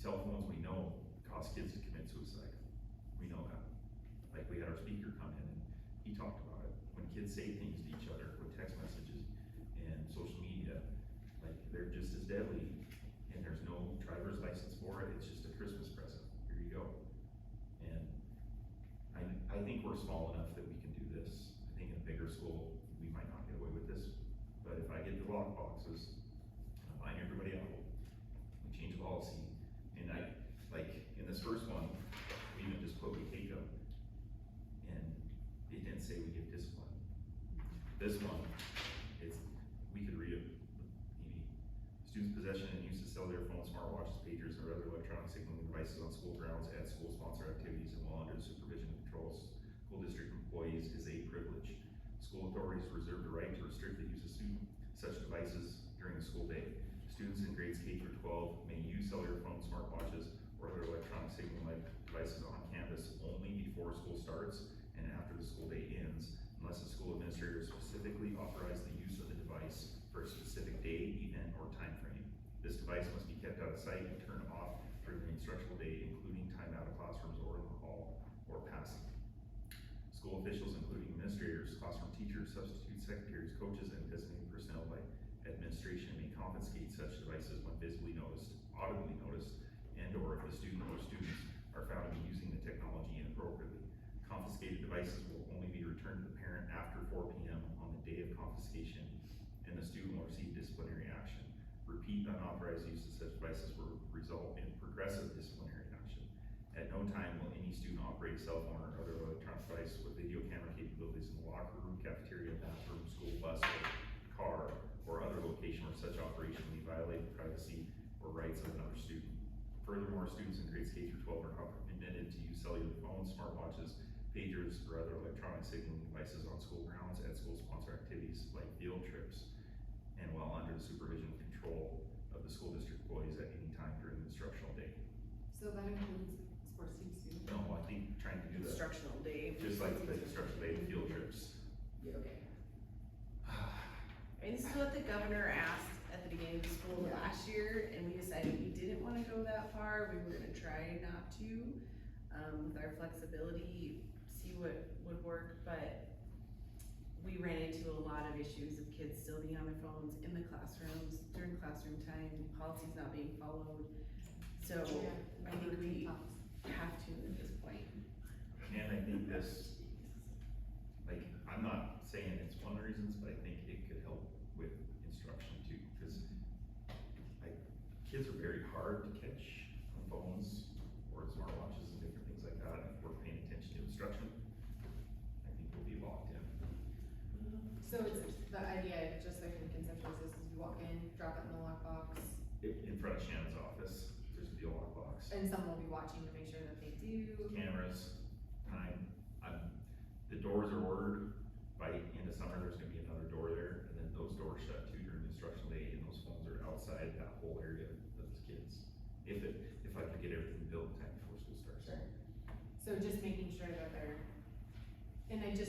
Speaker 3: cell phones, we know, cause kids to commit suicide. We know that. Like, we had our speaker come in and he talked about it. When kids say things to each other with text messages and social media, like, they're just as deadly, and there's no driver's license for it. It's just a Christmas present. Here you go. And I think we're small enough that we can do this. I think in a bigger school, we might not get away with this. But if I get the lock boxes, I line everybody out, we change the policy. And in this first one, we even just put we take them, and it didn't say we give discipline. This one, we could read it, maybe. Students' possession and use of cellular phones, smartwatches, pagers, or other electronic signaling devices on school grounds at school-sponsored activities and while under the supervision and control of school district employees is a privilege. School authorities reserve the right to restrict the use of such devices during the school day. Students in grades K through 12 may use cellular phones, smartwatches, or other electronic signaling devices on campus only before school starts and after the school day ends, unless the school administrator specifically authorized the use of the device for a specific day, event, or time frame. This device must be kept out of sight and turned off during the instructional day, including time out of classrooms or in the hall or passing. School officials, including administrators, classroom teachers, substitute secretaries, coaches, and designated personnel by administration may confiscate such devices when visibly noticed, audibly noticed, and or if the student or students are found to be using the technology inappropriately. Confiscated devices will only be returned to the parent after 4 p.m. on the day of confiscation, and the student will receive disciplinary action. Repeat unauthorized use of such devices will result in progressive disciplinary action. At no time will any student operate a cell phone or other electronic device with video camera capabilities in the locker room, cafeteria, bathroom, school bus, or car, or other location where such operation may violate the privacy or rights of another student. Furthermore, students in grades K through 12 are not permitted to use cellular phones, smartwatches, pagers, or other electronic signaling devices on school grounds at school-sponsored activities like field trips, and while under the supervision and control of the school district employees at any time during the instructional day.
Speaker 10: So that includes sports teams too?
Speaker 3: No, I think trying to do that,
Speaker 2: Instructional day.
Speaker 3: just like the instructional day, the field trips.
Speaker 10: Yeah, okay.
Speaker 2: And this is what the governor asked at the beginning of the school
Speaker 10: Yeah.
Speaker 2: last year, and we decided we didn't wanna go that far, we were gonna try not to, with our flexibility, see what would work, but we ran into a lot of issues of kids still being on their phones in the classrooms, during classroom time, policies not being followed. So, I think we have to at this point.
Speaker 3: And I think this, like, I'm not saying it's one of the reasons, but I think it could help with instruction too, because like, kids are very hard to catch on phones or smartwatches and different things like that. And if we're paying attention to instruction, I think we'll be locked in.
Speaker 10: So it's the idea, just like in conceptual is you walk in, drop it in the lockbox,
Speaker 3: In front of Shannon's office, there's a deal lockbox.
Speaker 10: and someone will be watching to make sure that they do.
Speaker 3: Cameras, time, the doors are ordered, by end of summer, there's gonna be another door there, and then those doors shut too during the instructional day, and those phones are outside that whole area of those kids. If I could get everything built in time before school starts.
Speaker 10: Sure. So just making sure that they're And I did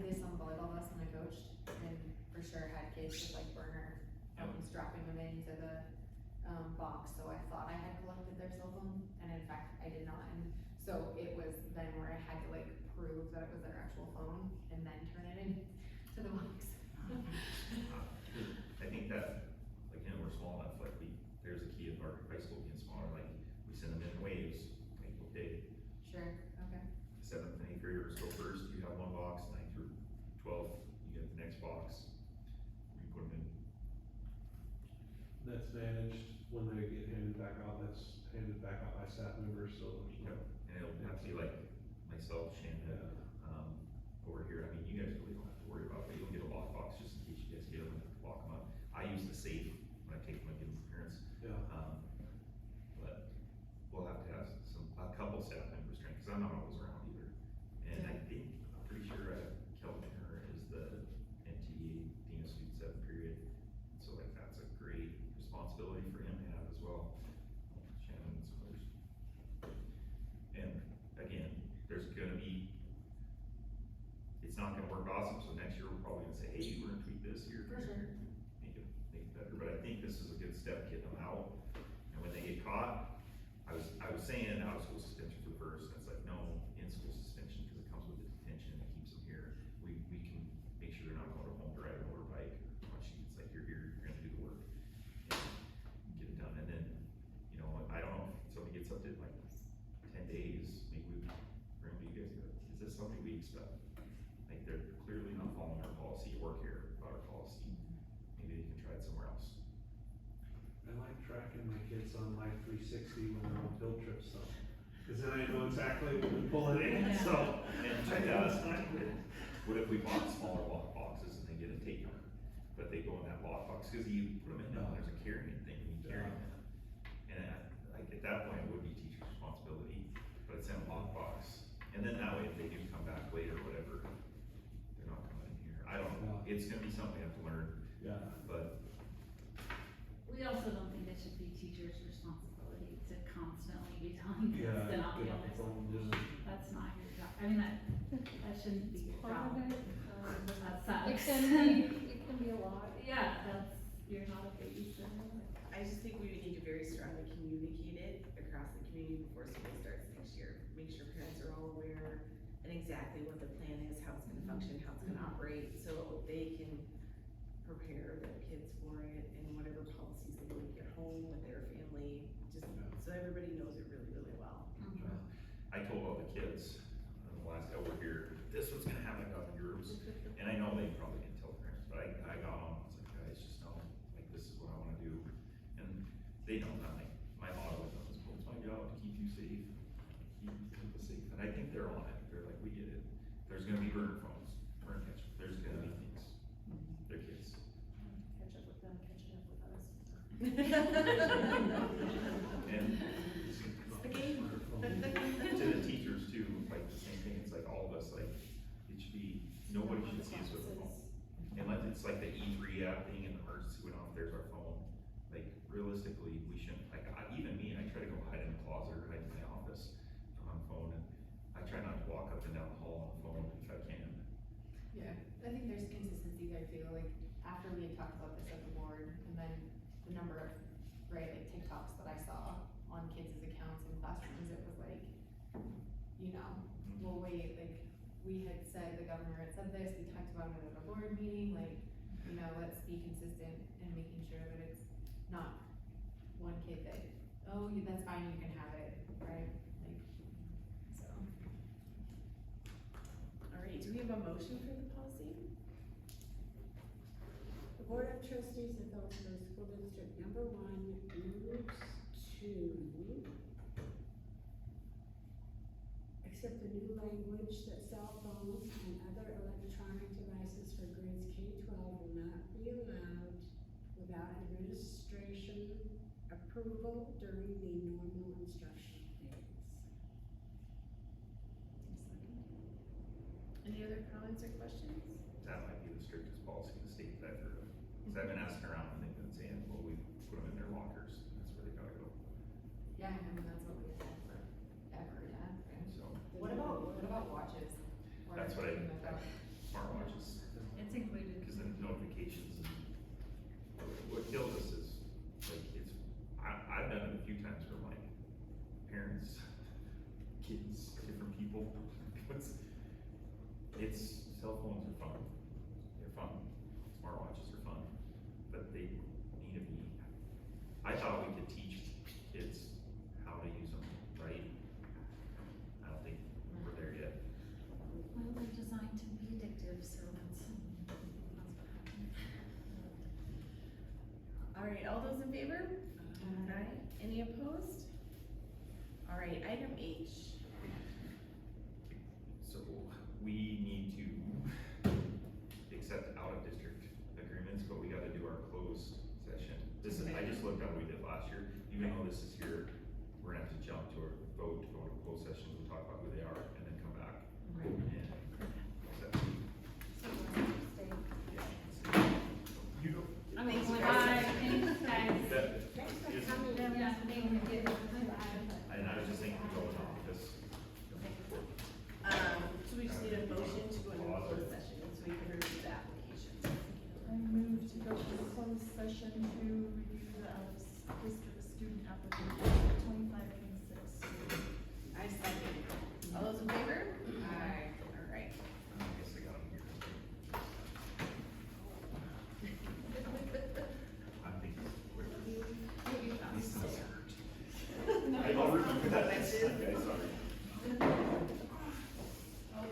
Speaker 10: this on volleyball lesson I coached, and for sure had kids with like burner phones dropping them into the, box, so I thought I had collected their cell phone, and in fact, I did not, and so it was then where I had to like prove that it was their actual phone, and then turn it in to the box.
Speaker 3: I think that, like, we're small enough, like, there's a key of our high school being smaller, like, we send them in waves, like, okay,
Speaker 10: Sure, okay.
Speaker 3: 7th and 8th graders go first, you have one box, 9th through 12th, you get the next box, we put them in.
Speaker 11: That's managed when they get handed back out, that's handed back out by staff members, so there's no.
Speaker 3: And it'll have to be like myself, Shannon, over here, I mean, you guys really don't have to worry about it, you'll get a lockbox just in case you guys get them and lock them up. I use the safe when I take them and give them to parents,
Speaker 11: Yeah.
Speaker 3: but we'll have to have a couple staff members trained, cause I'm not always around either. And I think, I'm pretty sure Kelvin Turner is the NTA Dean of Student 7th period, so like that's a great responsibility for him to have as well. Shannon and some others. And again, there's gonna be, it's not gonna work awesome, so next year we're probably gonna say, hey, we're gonna tweak this here,
Speaker 10: For sure.
Speaker 3: make it better, but I think this is a good step, getting them out, and when they get caught, I was saying out of school suspension for the first, and it's like, no, in-school suspension, cause it comes with the detention, it keeps them here, we can make sure they're not going home to ride a motorbike, or much, it's like, you're here, you're gonna do the work, and get it done, and then, you know, I don't know, if somebody gets up to like 10 days, maybe remember you guys go, is this something we expect? Like, they're clearly not following our policy or care about our policy, maybe they can try it somewhere else.
Speaker 11: I like tracking my kids on Life 360 when they're on field trips, so, cause then I know exactly when to pull it in, so.
Speaker 3: And check out, what if we bought smaller lock boxes and they get a tape on it, but they go in that lock box, cause you put them in there, there's a carrying thing, and you carry them. And like, at that point, it would be teacher's responsibility, but it's in a lock box, and then that way, if they do come back later, or whatever, they're not coming in here, I don't know, it's gonna be something we have to learn,
Speaker 11: Yeah.
Speaker 3: but
Speaker 4: We also don't think it should be teachers' responsibility to constantly be telling kids
Speaker 11: Yeah.
Speaker 4: to not be
Speaker 11: get
Speaker 4: on
Speaker 11: off the
Speaker 4: their cell
Speaker 11: phone,
Speaker 4: phone.
Speaker 11: yeah.
Speaker 4: That's not your job, I mean, that shouldn't be your
Speaker 6: Part
Speaker 4: job.
Speaker 6: of it,
Speaker 4: That
Speaker 6: it
Speaker 4: sucks.
Speaker 6: can be a lot.
Speaker 4: Yeah, you're not a babysitter.
Speaker 2: I just think we need to very strongly communicate it across the community before school starts next year. Make sure parents are all aware and exactly what the plan is, how it's gonna function, how it's gonna operate, so they can prepare their kids for it and whatever policies they make at home with their family, just so everybody knows it really, really well.
Speaker 3: I told all the kids, the last guy over here, this was gonna happen out in groups, and I know they probably didn't tell parents, but I got on, I was like, guys, just know, like, this is what I wanna do, and they know that, like, my motto with them is, well, it's my job to keep you safe, keep people safe, and I think they're on it, they're like, we get it, there's gonna be burner phones, burner catch, there's gonna be things, they're kids.
Speaker 7: Catch up with them, catching up with us.
Speaker 3: And
Speaker 2: The game.
Speaker 3: to the teachers too, like the same thing, it's like all of us, like, it should be, nobody should see us with a phone. Unless it's like the E3 app thing and the emergency went off, there's our phone. Like, realistically, we shouldn't, like, even me, I try to go hide in the closet or hide in my office on the phone, and I try not to walk up and down the hall on the phone if I can.
Speaker 10: Yeah, I think there's consistency there too, like, after we had talked about this at the board, and then the number of, right, like TikToks that I saw on kids' accounts in classrooms, it was like, you know, well, wait, like, we had said, the governor had said this, we talked about it at a board meeting, like, you know, let's be consistent in making sure that it's not one kid that, oh, that's fine, you can have it, right, like, so.
Speaker 2: Alright, do we have a motion for the policy?
Speaker 9: The Board of Trustees of Phillipsburg School District Number 1 moves to accept the new language that cell phones and other electronic devices for grades K-12 will not be allowed without administration approval during the normal instructional days.
Speaker 2: Any other comments or questions?
Speaker 3: That might be the strictest policy in the state that I've heard of. Cause I've been asking around and they've been saying, well, we put them in their lockers, and that's where they gotta go.
Speaker 10: Yeah, I mean, that's what we had said forever, yeah, right?
Speaker 3: So,
Speaker 2: What about
Speaker 10: What about watches? Or
Speaker 3: That's what I,
Speaker 10: anything like that?
Speaker 3: smartwatches,
Speaker 8: It's included.
Speaker 3: cause then notifications and what kills us is, like, it's, I've done it a few times for like parents, kids, different people. It's, cell phones are fun, they're fun, smartwatches are fun, but they need to be, I thought we could teach kids how to use them, right? I don't think we're there yet.
Speaker 1: Well, they're designed to be addictive, so that's what happens.
Speaker 2: Alright, all those in favor? Aye. Any opposed? Alright, item H.
Speaker 3: So we need to accept out-of-district agreements, but we gotta do our closed session. This is, I just looked at what we did last year, even though this is here, we're gonna have to jump to a vote to go to closed session, we'll talk about who they are, and then come back. And accept. You go.
Speaker 2: Thanks,
Speaker 4: Bye,
Speaker 2: guys.
Speaker 4: thanks, guys.
Speaker 3: That
Speaker 9: Thanks for
Speaker 3: is-
Speaker 9: coming.
Speaker 4: Yeah, thank you.
Speaker 3: And I was just thinking of going off this.
Speaker 2: So we just need a motion to go into closed session, so we can review the application.
Speaker 8: I move to go to the closed session to review the out-of-district student application for 25-26.
Speaker 2: I second. All those in favor?
Speaker 10: Aye.
Speaker 2: Alright.
Speaker 3: I guess I got them here. I'm thinking. These nuts hurt. I'll remember that next time, guys, sorry.